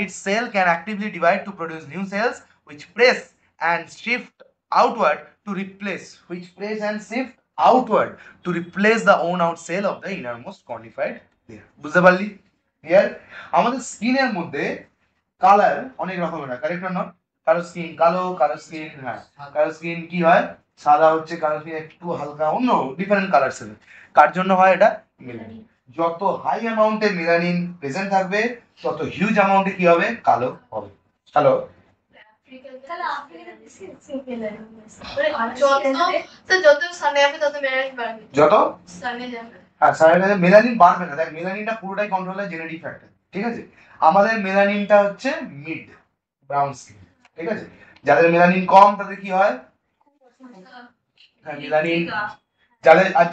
A: Its cell can actively divide to produce new cells which press and shift outward to replace the worn out cell of the innermost conified layer. বুঝতে পারলি? ক্লিয়ার? আমাদের স্কিনের মধ্যে কালার অনেক রকমের হয়, কারেক্ট নট? কারো স্কিন কালো, কারো স্কিন, হ্যাঁ কারো স্কিন কি হয় সাদা হচ্ছে, কারো স্কিন একটু হালকা অন্য ডিফারেন্ট কালার সেল। কার জন্য হয় এটা? মেলানিন। যত হাই অ্যামাউন্টে মেলানিন প্রেজেন্ট থাকবে তত হিউজ অ্যামাউন্টে কি হবে? কালো হবে। হ্যালো, যত মেলানিন বাড়বে না, দেখ মেলানিনটা পুরোটাই কন্ট্রোল হয় জেনেটিক ফ্যাক্টর, ঠিক আছে। আমাদের মেলানিনটা হচ্ছে মিড ব্রাউন স্কিন, ঠিক আছে। যাদের মেলানিন কম তাদের কি হয়? মেলানিন,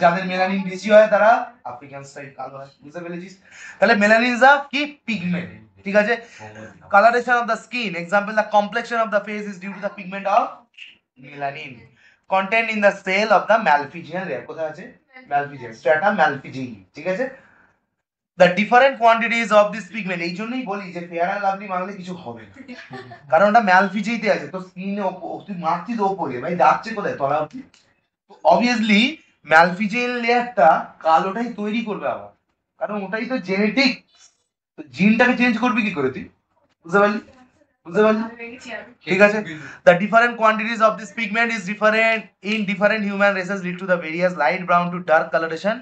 A: যাদের মেলানিন বেশি হয় তারা আফ্রিকান স্টাইল কালো হয়, বুঝতে পেরেছিস? তাহলে মেলানিন ইজ আ কি পিগমেন্ট, ঠিক আছে। coloration of the skin, example the complexion of the face is due to the pigment of melanin contained in the cell of the Malpighian layer. কোথায় আছে? Malpighian, stratum malpighi, ঠিক আছে। The different quantities of this pigment, এই জন্যই বলি যে fair and lovely মাখলে কিছু হবে না, কারণ ওটা ম্যালফিজিতে আছে, তো স্কিনে তুই মাখছিস ওপরে, ভাই যাচ্ছে কোথায়? তলা অবধি। অবভিয়াসলি ম্যালফিজিয়ান লেয়ারটা কালোটাই তৈরি করবে আবার, কারণ ওটাই তো জেনেটিক, তো জিনটাকে চেঞ্জ করবি কি করে তুই? বুঝতে পারলি? বুঝতে পারলি? ঠিক আছে। The different quantities of this pigment is different in different human races lead to the various light brown to dark coloration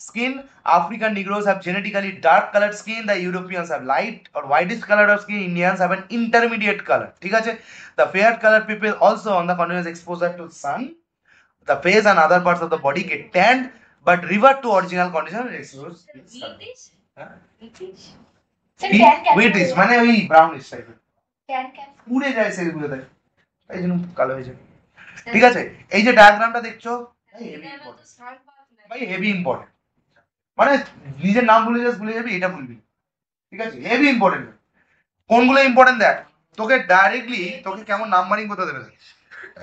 A: skin. African Negroes have genetically dark colored skin. The Europeans have light or whitish colored skin. Indians have an intermediate color. ঠিক আছে। The fair colored people also on the continuous exposure to sun, the face and other parts of the body get tanned but revert to original condition and expose. Whitish মানে ওই brownish টাইপের, পুড়ে যায় সেলগুলো, তাই এই জন্য কালো হয়ে যায়, ঠিক আছে। এই যে ডায়াগ্রামটা দেখছো ভাই হেভি ইম্পর্টেন্ট, মানে নিজের নাম ভুলে যাবি, এটা ভুলবি, ঠিক আছে। Heavy important. কোনগুলো ইম্পর্টেন্ট দেখ, তোকে ডাইরেক্টলি তোকে কেমন নাম্বারিং করতে দেবে,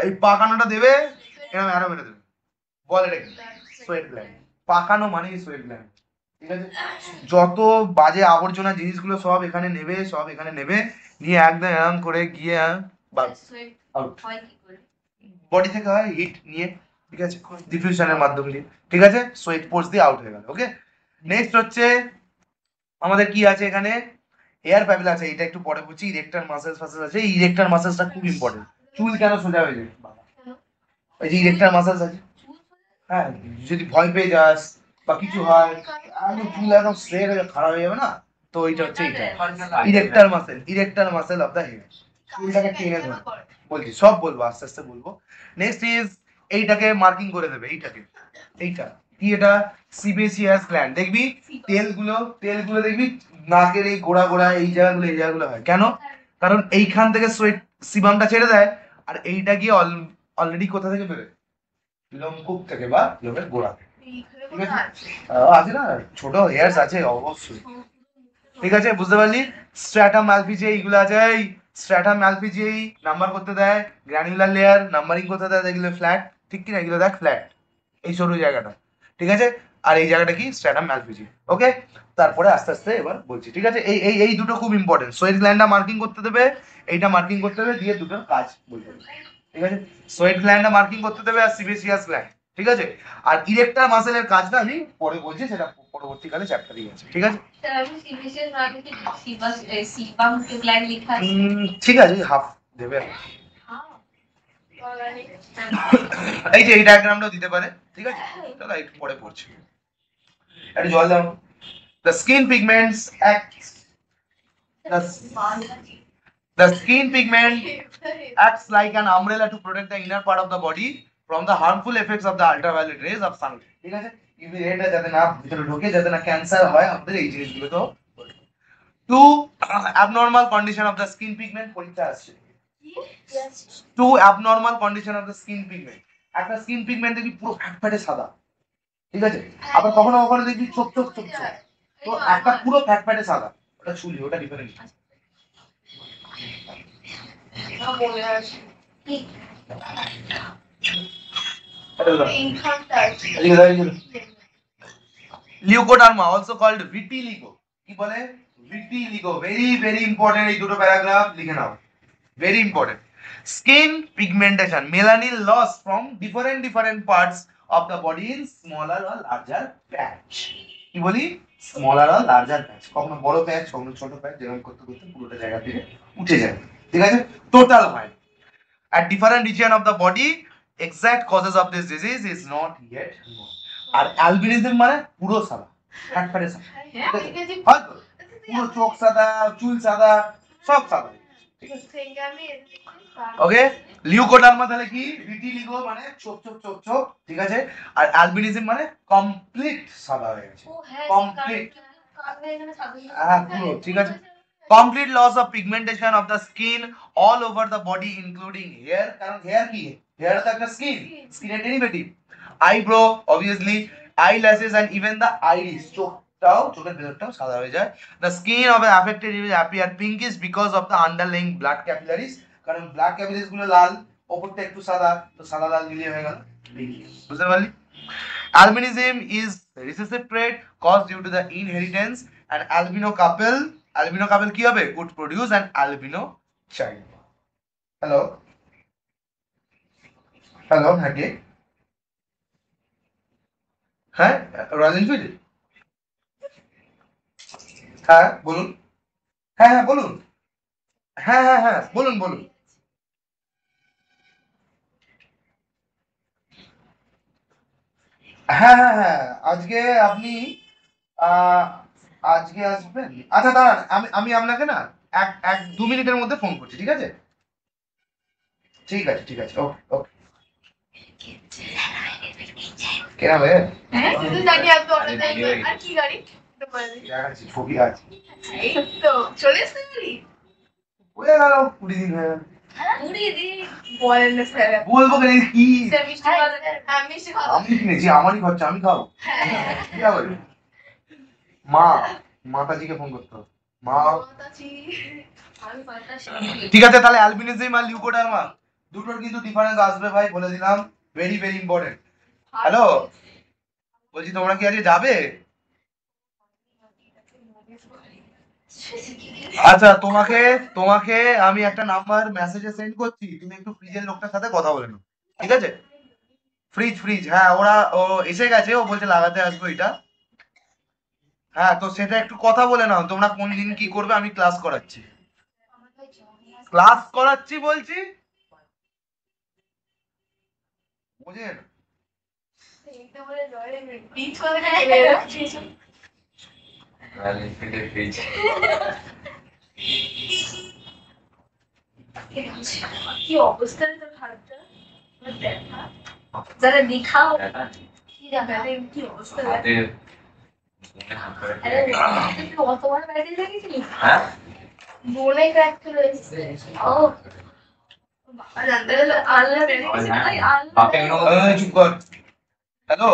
A: এই পাকানোটা দেবে, এরকম অ্যারো মেরে দেবে, বল এটা কি? Sweat gland. পাকানো মানেই সোয়েট গ্ল্যান্ড, ঠিক আছে। যত বাজে আবর্জনা জিনিসগুলো সব এখানে নেবে, নিয়ে একদম এরকম করে গিয়ে বডি থেকে হয় হিট নিয়ে, ঠিক আছে, ডিফিউশনের মাধ্যমে দিয়ে, ঠিক আছে, সোয়েট পোর্স দিয়ে আউট হয়ে গেল। ওকে, নেক্সট হচ্ছে আমাদের কি আছে এখানে? এয়ার প্যাপিলা আছে, এটা একটু পরে বুঝছি। ইরেক্টর মাসেলস আছে, এই ইরেক্টর মাসেলসটা খুব ইম্পর্টেন্ট। চুল কেন সোজা হয়ে যায়? ওই যে ইরেক্টার মাসেলস আছে, হ্যাঁ, যদি ভয় পেয়ে যাস বা কিছু হয়, একদম চুল একদম স্ট্রেট হয়ে খারাপ হয়ে যাবে না, তো ওইটা হচ্ছে এইটা ইরেক্টার মাসেল অফ দ্য হেড, চুলটাকে টেনে ধরে। বলছি সব বলবো, আস্তে আস্তে বলবো। নেক্সট ইজ এইটাকে মার্কিং করে দেবে, এইটাকে, এইটা কি, এটা সিবেসিয়াস গ্ল্যান্ড। দেখবি তেলগুলো দেখবি নাকের এই গোড়া গোড়া এই জায়গাগুলো হয় কেন? কারণ এইখান থেকে সোয়েট সিবামটা ছেড়ে দেয়, আর এইটা গিয়ে অলরেডি কোথা থেকে বেরোয়, লোমকূপ থেকে বা লোমের গোড়া থেকে। ঠিক আছে, আছে না, ছোট হেয়ার্স আছে অবশ্যই। ঠিক আছে, বুঝতে পারলি? স্ট্র্যাটাম ম্যালফিজিয়াই এইগুলো আছে, এই স্ট্র্যাটাম ম্যালফিজিয়াই নাম্বার করতে দেয়, গ্র্যানুলার লেয়ার নাম্বারিং করতে দেয়, এগুলো ফ্ল্যাট, ঠিক কি না, এগুলো দেখ ফ্ল্যাট, এই সরু জায়গাটা, ঠিক আছে, আর এই জায়গাটা কি স্ট্র্যাটাম ম্যালফিজিয়াই। ওকে, তারপরে আস্তে আস্তে এবার বলছি, ঠিক আছে, এই এই এই দুটো খুব ইম্পর্টেন্ট, সোয়েট গ্ল্যান্ডটা মার্কিং করতে দেবে, এইটা মার্কিং করতে দেবে, দিয়ে দুটোর কাজ বলবো, ঠিক আছে, সোয়েট গ্ল্যান্ডটা মার্কিং করতে দেবে আর সিবেসিয়াস গ্ল্যান্ড, ঠিক আছে, আর ইরেক্টার মাসেলের কাজটা আমি পরে বলছি, সেটা পরবর্তীকালে চ্যাপ্টারই আছে, ঠিক আছে। ঠিক আছে, হাফ দেবে, এই যে এই ডায়াগ্রামটাও দিতে পারে, ঠিক আছে, চলো একটু পরে পড়ছি, একটু জল দাও। The skin pigments act the, the skin pigment acts like an umbrella to protect the inner part of the body from the harmful effects of the ultraviolet rays of sunlight, ঠিক আছে, ইউভি রেটা যাতে না ভিতরে ঢোকে, যাতে না cancer হয় আমাদের, এই জিনিসগুলো তো। Two abnormal condition of the skin pigment, পরীক্ষা আসছে, two abnormal condition of the skin pigment, একটা স্কিন পিগমেন্ট দেখবি পুরো ফ্যাটফ্যাটে সাদা, ঠিক আছে, আবার কখনো কখনো দেখবি ছোপ ছোপ ছোপ ছোপ, তো একটা পুরো ফ্যাটফ্যাটে সাদা, ওটা চুলি, ওটা ডিফারেন্ট। লিউকোডার্মা অলসো কল্ড ভিটিলিগো, কি বলে, ভিটিলিগো, ভেরি ভেরি ইম্পর্টেন্ট, এই দুটো প্যারাগ্রাফ লিখে নাও, very important. Skin pigmentation, melanin loss from different parts of the body in smaller or larger patch, কি বলি, smaller or larger patch, কখনো বড় প্যাচ, কখনো ছোট প্যাচ, যেরকম করতে করতে পুরোটা জায়গা থেকে উঠে যায়, ঠিক আছে, টোটাল হয়। At different region of the body, exact causes of this disease is not yet known. আর অ্যালবিনিজম মানে পুরো সাদা, ফ্যাটফ্যাটে সাদা, হয়তো পুরো চোখ সাদা, চুল সাদা, সব সাদা, ঠিক আছে। ওকে, লিউকোডার্মা তাহলে কি, ভিটিলিগো মানে ছোপ ছোপ ছোপ ছোপ, ঠিক আছে, আর অ্যালবিনিজম মানে কমপ্লিট সাদা হয়ে গেছে, কমপ্লিট, হ্যাঁ পুরো, ঠিক আছে। Complete loss of pigmentation of the skin all over the body including hair, কারণ হেয়ার কি, হেয়ার তো একটা স্কিন, স্কিনের derivative, eyebrow obviously, eyelashes and even the iris, চোখটাও, চোখের ভেতরটাও সাদা হয়ে যায়। The skin of affected will appear pinkish because of the underlying blood capillaries, কারণ ব্লাড ক্যাপিলারিজ গুলো লাল, ওপরটা একটু সাদা, তো সাদা লাল মিলিয়ে হয়ে গেল, বুঝতে পারলি? Albinism is recessive trait caused due to the inheritance, and albino couple কি হবে, could produce an albino child. Hello hello, হ্যাঁ কে, হ্যাঁ রয়্যাল এনফিল্ড, হ্যাঁ বলুন, হ্যাঁ হ্যাঁ বলুন, হ্যাঁ হ্যাঁ হ্যাঁ বলুন বলুন। হ্যাঁ হ্যাঁ হ্যাঁ, আজকে আপনি আহ, আজকে আসবেন, আচ্ছা দাঁড়ান, আমি আমি আপনাকে না এক এক 2 মিনিটের মধ্যে ফোন করছি, ঠিক আছে, ঠিক আছে ঠিক আছে, ওকে ওকে। কেন ভাই, দেখাচ্ছি ছবি আছে, হয়ে গেল 20 দিন হয়ে গেল, বলবো কেন কি, আমি কিনেছি, আমারই খরচা, আমি খাবো, কি খাবো, মা, মাতাজিকে ফোন করতে হবে, মা, ঠিক আছে, তাহলে অ্যালবিনিজম আর লিউকোডার্মা দুটোর কিন্তু ডিফারেন্স আসবে ভাই, বলে দিলাম, ভেরি ভেরি ইম্পর্টেন্ট। হ্যালো, বলছি তোমরা কি আজকে যাবে? আচ্ছা, তোমাকে তোমাকে আমি একটা নাম্বার মেসেজে সেন্ড করছি, তুমি একটু ফ্রিজের লোকটার সাথে কথা বলে নাও, ঠিক আছে, ফ্রিজ, হ্যাঁ ওরা, ও এসে গেছে, ও বলছে লাগাতে আসবো এটা, হ্যাঁ তো সেটা একটু কথা বলে নাও, তোমরা কোন দিন কি করবে, আমি ক্লাস করাচ্ছি বলছি, বোঝেন?
B: কি অবস্থা রে তোর হাতটা? দেখা যারা দেখাও কি দেখা কি অবস্থা হাতের কত বড় ব্যাটারি লাগিয়েছিলি? হ্যাঁ মনে ক্র্যাক করে এসেছে। ও বাবা জানতে গেলে আল্লাহ
A: চুপ কর। হ্যালো,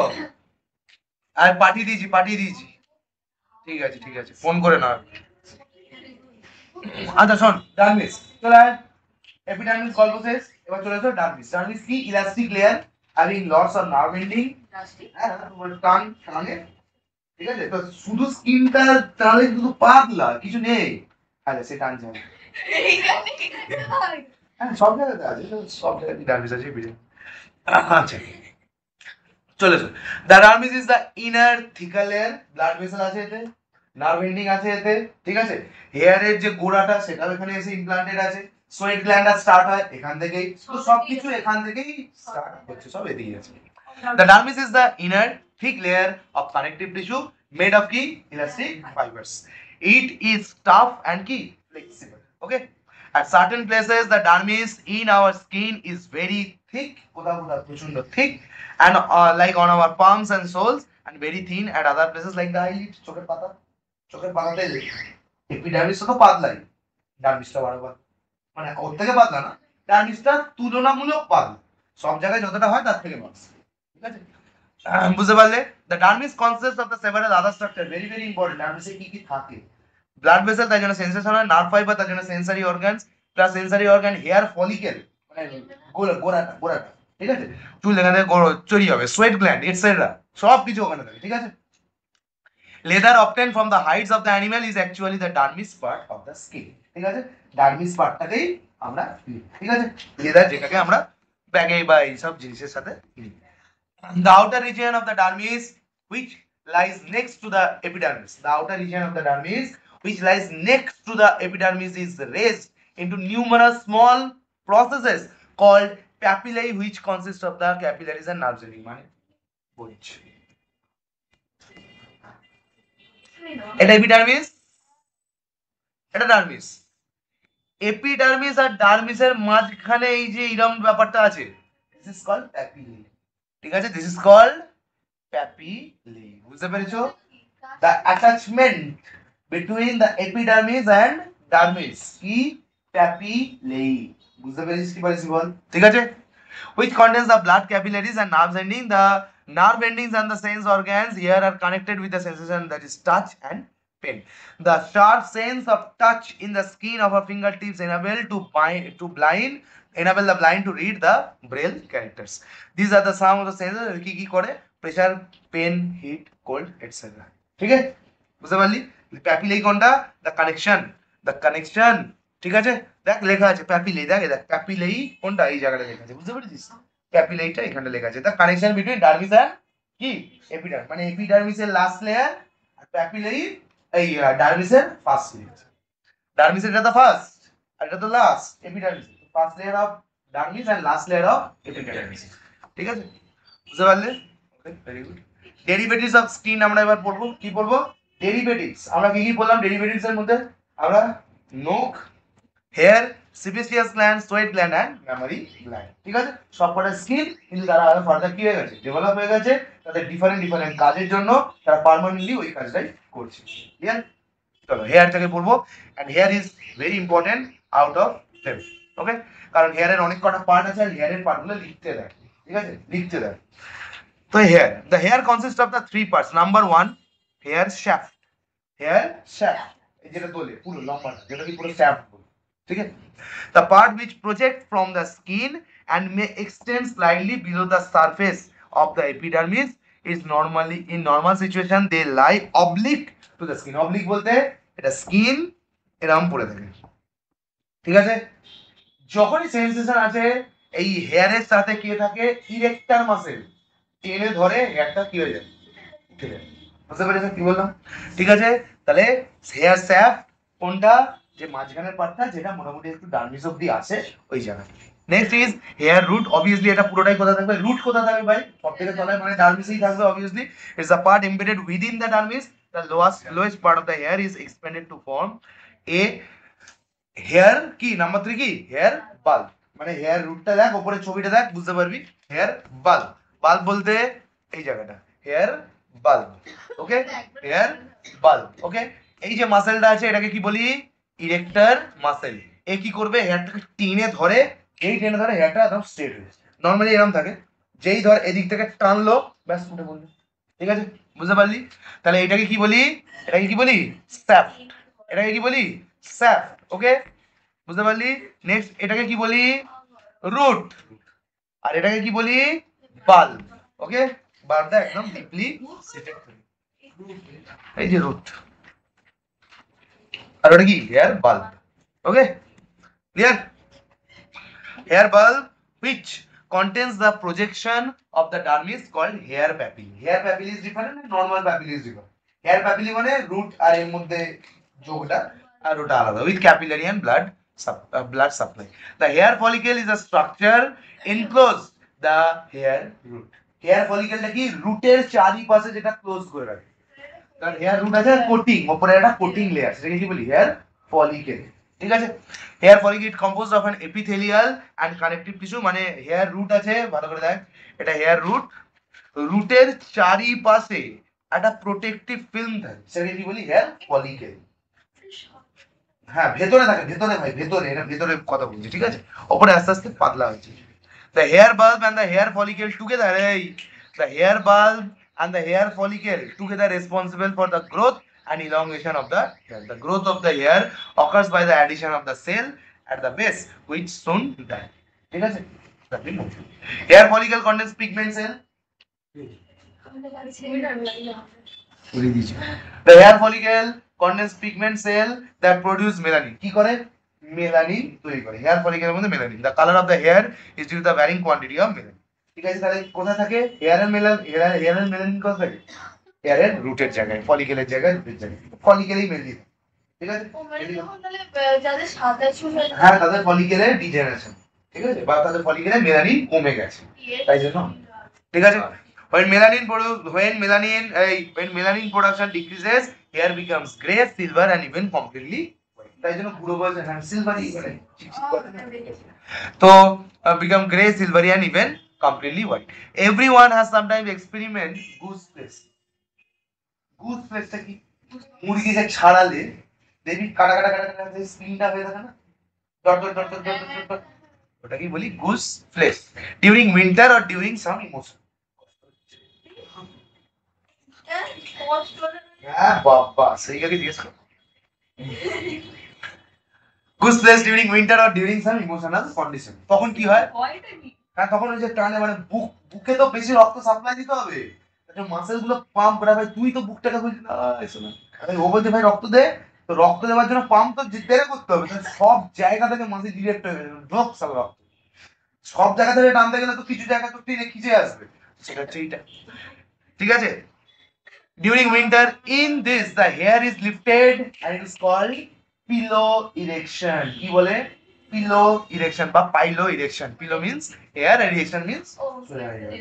A: আর পাঠিয়ে দিয়েছি। ঠিক আছে ফোন করে না। আচ্ছা শোন, ডার্মিস চলে আয়। এপিডার্মিস গল্প শেষ, এবার চলে এসো ডার্মিস। ডার্মিস কি? Elastic layer having lots of nerve ending. হ্যাঁ, তোমার টানে, ঠিক আছে? তো শুধু স্কিনটা টানলে শুধু পাতলা, কিছু নেই। আচ্ছা সে টানছে না। হ্যাঁ সব জায়গাতে আছে, সব জায়গায় ডার্মিস আছে বিড়ে। আচ্ছা চলে এসো। The dermis is the inner থিকার layer. Blood vessel আছে এতে, নার্ভ এন্ডিং আছে এতে, ঠিক আছে? হেয়ারের যে গোড়াটা সেটাও এখানে এসে ইমপ্লান্টেড আছে। সোয়েট গ্ল্যান্ডটা স্টার্ট হয় এখান থেকেই, তো সবকিছু এখান থেকেই স্টার্ট হচ্ছে, সব এদিকে আছে। The dermis is the inner thick layer of connective tissue made of key elastic fibers. It is tough and key flexible. Okay. At certain places, the dermis in our skin is very thick, thick, and like on our palms and soles, and very thin at other places like the eyelid. চোখের পাতাতে এপিডার্মিসটা তো পাতলাই, ডার্মিসটা বারবার মানে ওর থেকে পাতলা না, ডার্মিসটা তুলনামূলক পাতলা, সব জায়গায় যতটা হয় তার থেকে পাতলা, ঠিক আছে? বুঝতে পারলে? The dermis consists of the several other structure. Very very important, ডার্মিসে কি কি থাকে? ব্লাড ভেসেল, তার জন্য সেন্সেশন হয়। নার্ভ ফাইবার, তার জন্য sensory organs, plus sensory organ, hair follicle মানে গোড়াটা, ঠিক আছে? চুল এখান থেকে চুরি হবে, সোয়েট গ্ল্যান্ড এটসেট্রা, সব কিছু ওখানে থাকে, ঠিক আছে? Leather obtained from the hides of the animal is actually the dermis part of the skin. ঠিক আছে? ডার্মিস পার্টটাকেই আমরা, ঠিক আছে, লেদার যেটাকে আমরা ব্যাগে বা এই সব জিনিসের সাথে নিই। The outer region of the dermis which lies next to the epidermis. The outer region of the dermis which lies next to the epidermis is raised into numerous small processes called papillae which consist of the capillaries and nerves. মানে বলছি এটা epidermis, এটা dermis. Epidermis আর ডার্মিসের মাঝখানে এই যে ইরম ব্যাপারটা আছে, this is called papillae, ঠিক আছে? This is called papillae. বুঝতে পেরেছো? The attachment between the epidermis and dermis কি? প্যাপিলে। বুঝতে পেরেছিস কি বলেছি বল? ঠিক আছে? which contains the blood capillaries and nerves ending. The nerve endings and the sense organs here are connected with the sensation that is touch and pain. The sharp sense of touch in the skin of our fingertips enable the blind to read the braille characters. These are the some of the senses কি করে? Pressure, pain, heat, cold, etc. ঠিক আছে? বুঝতে পারলি? প্যাপিলাই কোনটা? the connection, ঠিক আছে? দেখ লেখা আছে প্যাপিলাই, দেখ প্যাপিলাই কোনটা এই জায়গাটা লেখা আছে, বুঝতে পেরেছিস? প্যাপিলাইটা এখানে লেখা আছে। The connection between dermis and কি এপিডার্মিস, মানে এপিডার্মিসের লাস্ট লেয়ার আর প্যাপিলাই এই ডার্মিসের ফার্স্ট লেয়ার। ডার্মিসের এটা তো ফার্স্ট আর এটা তো last, epidermis first layer of dermis and last layer of epidermis, ঠিক আছে? বুঝতে পারলে? Very good. Derivatives of skin আমরা এবার পড়বো। কি পড়বো? ডেরিভেটিভস। আমরা কি কি বললাম ডেরিভেটিভস এর মধ্যে? আমরা নোক, hair, sebaceous gland, sweat gland and mammary gland, ঠিক আছে? সবকটা স্কিন, কিন্তু তারা আরো ফার্দার কি হয়ে গেছে? ডেভেলপ হয়ে গেছে, তাদের ডিফারেন্ট কাজের জন্য তারা পার্মানেন্টলি ওই কাজটাই করছে। ক্লিয়ার? চলো হেয়ার থেকে পড়বো। And hair is very important out of them, okay? কারণ হেয়ারের অনেক কটা পার্ট আছে আর হেয়ারের পার্টগুলো লিখতে দেয়, ঠিক আছে? লিখতে দেয়। তো hair, the hair consist of the three parts. Number 1 hair shaft. Hair shaft এই যেটা তোলে পুরো লম্বাটা, যেটা কি পুরো শ্যাফট বলে, ঠিক আছে? The part which projects from the skin and may extend slightly below the surface of the epidermis is normally in normal situation they lie oblique to the skin. Oblique বলতে এটা স্কিন এরকম পড়ে থাকে, ঠিক আছে? যখনই সেন্সেশন আছে এই হেয়ারের সাথে কি থাকে? ইরেক্টার মাসেল টেনে ধরে হেয়ারটা কি হয়ে যায়? উঠে যায়। বুঝতে পেরেছো কি বললাম? ঠিক আছে? তাহলে হেয়ার শ্যাফট কোনটা? যে মাঝখানের পার্টটা যেটা মোটামুটি একটু ডার্মিস অব্দি আছে ওই জায়গাটা, next is hair root. Obviously এটা পুরোটাই কোথায় থাকবে? রুট কোথায় থাকবে ভাই? সবথেকে তলায়, মানে ডার্মিসেই থাকবে obviously. It's a part embedded within the dermis. The lowest part of the hair is expanded to form a hair কি নাম্বার 3 কি হেয়ার বাল্ব। মানে হেয়ার রুটটা দেখ, উপরে ছবিটা দেখ, বুঝতে পারবি। হেয়ার বাল্ব, বাল্ব বলতে এই জায়গাটা হেয়ার বাল্ব। ওকে, হেয়ার বাল্ব। ওকে, এই যে মাসেলটা আছে এটাকে কি বলি? Erector muscle. এ কি করবে? হেয়ারটাকে টেনে ধরে, এই টেনে ধরে হেয়ারটা একদম স্ট্রেট হয়ে যায়। নর্মালি এরকম থাকে, যেই ধর এদিক থেকে টানলো ব্যাস উঠে পড়লো। ঠিক আছে, বুঝতে পারলি? তাহলে এটাকে কি বলি? এটাকে কি বলি? স্যাফট। এটাকে কি বলি? স্যাফট। ওকে, বুঝতে পারলি? নেক্সট এটাকে কি বলি? রুট। আর এটাকে কি বলি? বাল্ব। ওকে, বাল্বটা একদম ডিপলি সেটেড থাকে। এই যে রুট, আর ওটা কি? Hair bulb. Okay, clear? Hair bulb which contains the projection of the dermis called hair papillae. Hair papillae is different and normal papillae is different. Hair papillae মানে root আর এর মধ্যে যোগটা, আর ওটা আলাদা, with capillary and blood supply. The hair follicle is a structure enclosed the hair root. Hair follicle টা কি? রুটের চারিপাশে যেটা ক্লোজ করে রাখে। কারণ হেয়ার রুট আছে কোটিং, উপরে একটা কোটিং লেয়ার, সেটাকে কি বলি? Hair follicle. ঠিক আছে, hair follicle it composed of an epithelial and connective tissue. মানে হেয়ার রুট আছে, ভালো করে দেখ, এটা হেয়ার রুট, রুটের চারিপাশে একটা প্রোটেক্টিভ ফিল্ম থাকে, সেটাকে কি বলি? Hair follicle. হ্যাঁ, ভেতরে থাকে, ভেতরে ভাই, ভেতরে, এটা ভেতরে কথা বলছি। ঠিক আছে, ওপরে আস্তে আস্তে পাতলা হচ্ছে। The hair bulb and the hair follicle together, the hair bulb and the hair follicle together responsible for the growth and elongation of the hair. The growth of the hair occurs by the addition of the cell at the base which soon die. ঠিক আছে, hair follicle contains pigment cell. The hair follicle contains pigment cell that produce melanin. কি করে? Melanin তৈরি করে। Hair ফলিকেলের মধ্যে melanin. The color of the hair is due to the varying quantity of melanin. ঠিক আছে, তাহলে কোথায় থাকে হেয়ারের মেলানিন? কোথায় থাকে? হেয়ারের রুটের জায়গায়, ফলিকেলের জায়গায়, রুটের জায়গায়, ফলিকেলেই মেনলি। ঠিক আছে, হ্যাঁ, তাদের ফলিকেলে ডিজেনারেশন, ঠিক আছে, বা তাদের ফলিকেলে মেলানিন কমে গেছে, তাই জন্য। ঠিক আছে, when melanin production decreases, hair becomes gray, silver and even completely white. তাই জন্য পুরো বয়সে হ্যাঁ সিলভারি মানে চিকচিক করে না, তো become gray, silvery and even completely white. Everyone has sometimes experienced goose flesh. Goose flesh টা কি? মুরগি যে ছাড়ালে দেখবি কাটা কাটা কাটা কাটা যে স্কিনটা হয়ে থাকে না, dot dot dot dot dot dot, ওটা কি বলি? goose flesh. During winter or during some emotion. হ্যাঁ বাবা, সেইটাকে জিজ্ঞেস কর। goose flesh during winter or during some emotional condition. তখন কি হয়? হ্যাঁ, তখন ওই যে টানে, মানে বুকে তো বেশি রক্ত সাপ্লাই দিতে হবে, মাসেল গুলো পাম্প করে। ভাই তুই তো বুকটাকে বলছিস না, এসো না, ও বলছে ভাই রক্ত দে, তো রক্ত দেওয়ার জন্য পাম্প তো বেড়ে করতে হবে, সব জায়গা থেকে মাসেল ডিরেক্ট হয়ে গেছে, ড্রপ সাল রক্ত, সব জায়গা থেকে টানতে গেলে তো কিছু জায়গা তো টেনে খিচে আসবে, সেটা হচ্ছে এইটা। ঠিক আছে, during winter in this the hair is lifted and it is called pillow erection. কি বলে? pillow erection বা pilo erection. Pillow means hair and erection means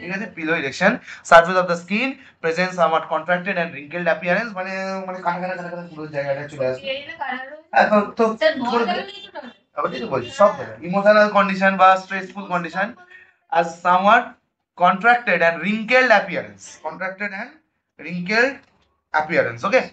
A: ঠিক আছে, pillow erection. Surface of the skin presents somewhat contracted and wrinkled appearance. মানে মানে কাটা কাটা কাটা কাটা পুরো জায়গাটা চলে আসে। হ্যাঁ, তো আবার যেটা বলছি সব জায়গায় ইমোশনাল কন্ডিশন বা stressful condition as somewhat contracted and wrinkled appearance. Contracted and wrinkled appearance. Okay,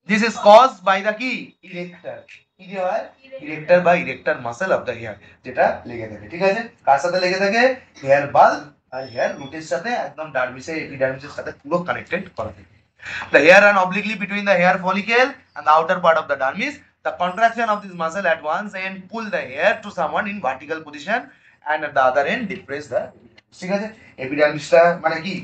A: this is caused by the key erector. কি দিয়ে হয়? erector বা erector muscle of the hair, যেটা লেগে থাকে। ঠিক আছে, কার সাথে লেগে থাকে? হেয়ার বাল্ব আর হেয়ার রুটের সাথে, একদম ডার্মিসে এপিডার্মিসের সাথে পুরো কানেক্টেড করা থাকে। The hair run obliquely between the hair follicle and the outer part of the dermis. The contraction of this muscle at one end pull the hair to someone in vertical position and at the other end depress the. ঠিক আছে, এপিডার্মিসটা মানে কি?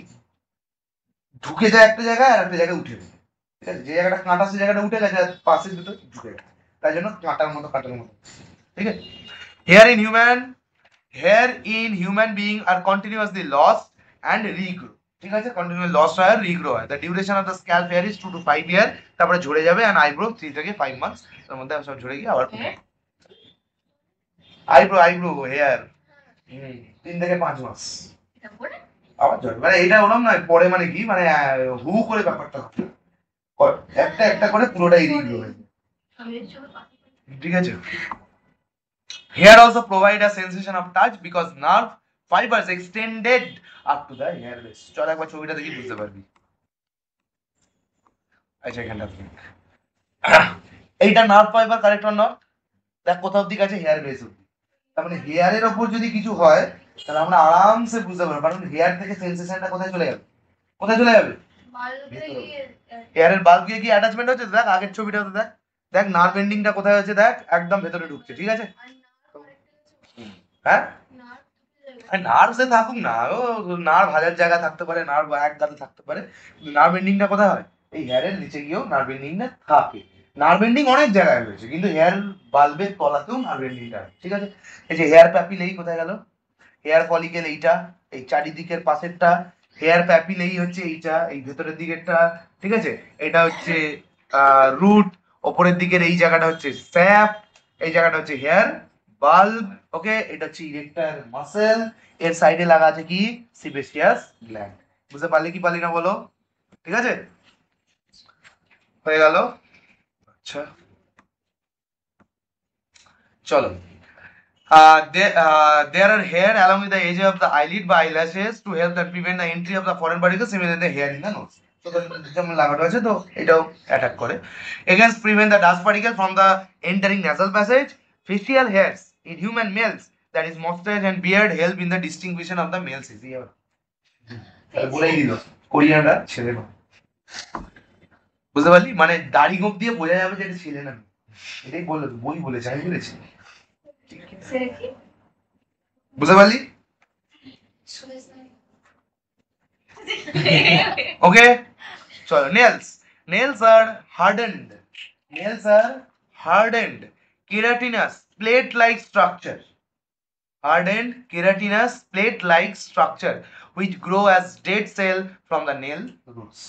A: ঢুকে যায় একটা জায়গায় আর একটা জায়গায় উঠে যায়। ঠিক আছে, যে জায়গাটা কাঁটা সে জায়গাটা উঠে গেছে, আর পাশের দুটো ঢুকে গেছে, তাই জন্য কাঁটার মতো। ঠিক আছে, হেয়ার ইন হিউম্যান বিং আর কন্টিনিউয়াসলি লস অ্যান্ড রিগ্রো। ঠিক আছে, কন্টিনিউয়াস লস হয় আর রিগ্রো হয়। The duration of the scalp hair is 2 to 5 year, তারপরে ঝরে যাবে, এন্ড আইব্রো 3 থেকে 5 মান্থস, এর মধ্যে সব ঝরে গিয়ে আবার আইব্রো হেয়ার 3 থেকে 5 মাস
B: এটা পরে
A: আবার জল মানে এটা ওরম নয় পরে মানে কি মানে হু করে ব্যাপারটা হবে। একটা একটা করে পুরোটাই রিগ্রো হয়ে যায়।
B: আমি চলো বাকি
A: ঠিক আছে hair also provide a sensation of touch because nerve fibers extended up to the hair base চল একবার ছবিটা দেখি বুঝতে পারবি আচ্ছা এখানটা এইটা nerve fibre correct or not দেখ কোথাও দিক আছে হেয়ার বেস অব্দি তার মানে হেয়ারের ওপর যদি কিছু হয় তাহলে আমরা আরামসে বুঝতে পারবো কারণ হেয়ার থেকে সেন্সেশনটা কোথায় চলে যাবে কোথায় চলে যাবে
B: বালকে গিয়ে
A: হেয়ারের বাল্ব গিয়ে কি অ্যাটাচমেন্ট হচ্ছে দেখ আগের ছবিটাতে দেখ দেখ নার্ভ এন্ডিংটা কোথায় হচ্ছে দেখ একদম ভেতরে ঢুকছে ঠিক আছে হ্যাঁ নার্ভসে থাকুক না ও নার্ভ হাজার জায়গায় থাকতে পারে নার্ভ এক গাতে থাকতে পারে কিন্তু নার্ভ এন্ডিংটা কোথায় হয় এই হেয়ারের নিচে গিয়েও নার্ভ এন্ডিংটা থাকে নার্ভ এন্ডিং অনেক জায়গায় রয়েছে কিন্তু হেয়ার বাল্বের তলাতেও নার্ভ এন্ডিংটা ঠিক আছে এই যে হেয়ার প্যাপিল এই কোথায় গেল হেয়ার ফলিকেল এইটা এই চারিদিকের পাশেরটা হেয়ার প্যাপিল এই হচ্ছে এইটা এই ভেতরের দিকেরটা ঠিক আছে এটা হচ্ছে রুট ওপরের দিকের এই জায়গাটা হচ্ছে স্যাপ এই জায়গাটা হচ্ছে হেয়ার বাল্ব ওকে এটা হচ্ছে ইরেক্টার মাসেল এর সাইডে লাগা আছে কি সিবেসিয়াস গ্ল্যান্ড বুঝতে পারলে কি পারলি না বলো ঠিক আছে হয়ে গেল আচ্ছা চলো there are hair along with the edge of the eyelid by eyelashes to help that prevent the entry of the foreign particles similarly the hair in the nose তো যেমন লাগানো আছে তো এটাও অ্যাটাক করে against prevent the dust particle from the entering nasal passage facial hairs in human males that is mustache and beard help in the distinguishing of the male sexy বলেই দিল কোরিয়ানরা ছেলে না বুঝতে পারলি মানে দাড়ি গোপ দিয়ে বোঝা যাবে যে এটা ছেলে না এটাই বললো বই বলেছে আমি বলেছি বুঝতে পারলি ওকে চলো nails are hardened keratinous plate like structure which grow as dead cell from the nail roots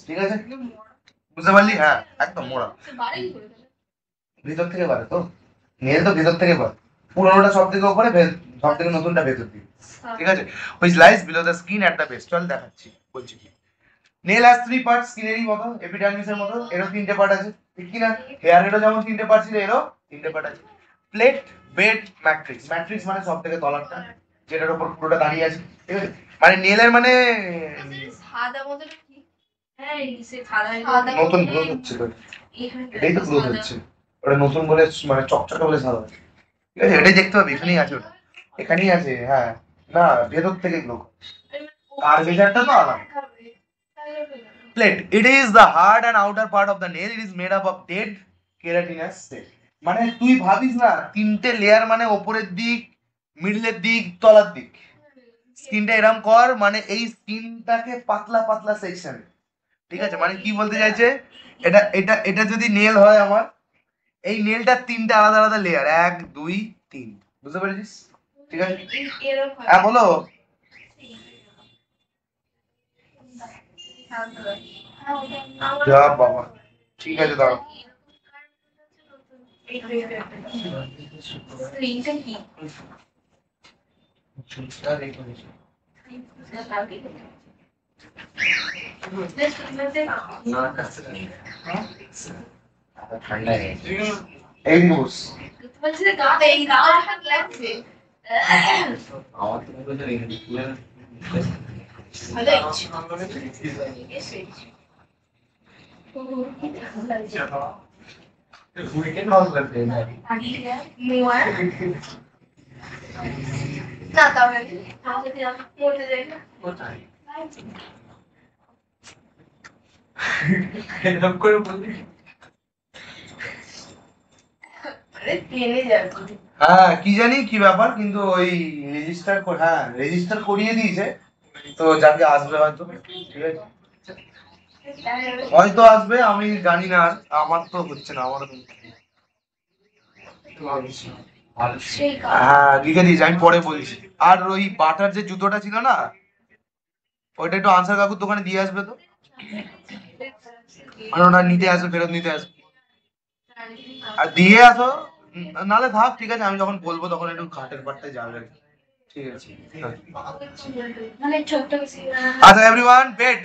A: ঠিক আছে বুঝতে পারলি হ্যাঁ একদম মোড়া ভিতর থেকে বাড়ে তো নেল তো ভেতর থেকে বাড়ে পুরোনোটা সব থেকে উপরে সব থেকে নতুনটা ভেতর দিকে ঠিক আছে which lies below the skin at the base চল দেখাচ্ছি বলছি কি নেল has 3 parts স্কিনেরই মতো এপিডার্মিসের মতো এরও 3টে পার্ট আছে ঠিক কি না হেয়ারেরও যেমন 3টে পার্ট ছিল এরও 3টে পার্ট আছে প্লেট বেড ম্যাট্রিক্স মানে সব থেকে তলারটা যেটার উপর পুরোটা দাঁড়িয়ে আছে ঠিক আছে মানে নেলের মানে
B: সাদা মতো কি হ্যাঁ এই সে সাদা
A: নতুন গ্রোথ হচ্ছে তো এটাই তো গ্রোথ হচ্ছে ওটা নতুন বলে মানে চকচকে বলে সাদা ঠিক আছে এটাই দেখতে পাবি এখানেই আছে ওটা এখানেই আছে হ্যাঁ না ভেতর থেকে গ্রো আর ভেতরটা তো আলাদা plate it is the hard and outer part of the nail it is made up of dead keratinous cell মানে তুই ভাবিস না 3টে লেয়ার মানে উপরের দিক মিডলের দিক তলার দিক স্কিনটা এরকম কর মানে এই স্কিনটাকে পাতলা পাতলা সেকশন ঠিক আছে মানে কি বলতে চাইছে এটা এটা এটা যদি নেল হয় আমার এই নেলটা 3টে আলাদা আলাদা লেয়ার 1 2 3 বুঝতে পেরেছিস ঠিক আছে হ্যাঁ বলো যা বাবা ঠিক আছে দাঁড়াও এই নিউজ
B: না তবে আমাকে দিলাম পড়তে যাই না
A: এরকম করে বললি হ্যাঁ কি জানি কি ব্যাপার কিন্তু ওই রেজিস্টার করিয়ে দিয়েছে তো যাকে আসবে হয়তো ঠিক আছে হয়তো আসবে আমি জানি না আর আমার তো হচ্ছে না আমার হ্যাঁ লিখে দিয়েছি আমি পরে বলছি আর ওই বাটার যে জুতোটা ছিল না ওইটা একটু আনসার কাকুর দোকানে দিয়ে আসবে তো মানে ওটা নিতে আসবে ফেরত নিতে আসবে আর দিয়ে আসো নালে থাক, ঠিক আছে, আমি যখন বলবো তখন একটু ঘাটের পাটটা যাবে, ঠিক আছে।
B: মানে ছোট্ট বেশি
A: আচ্ছা everyone, bed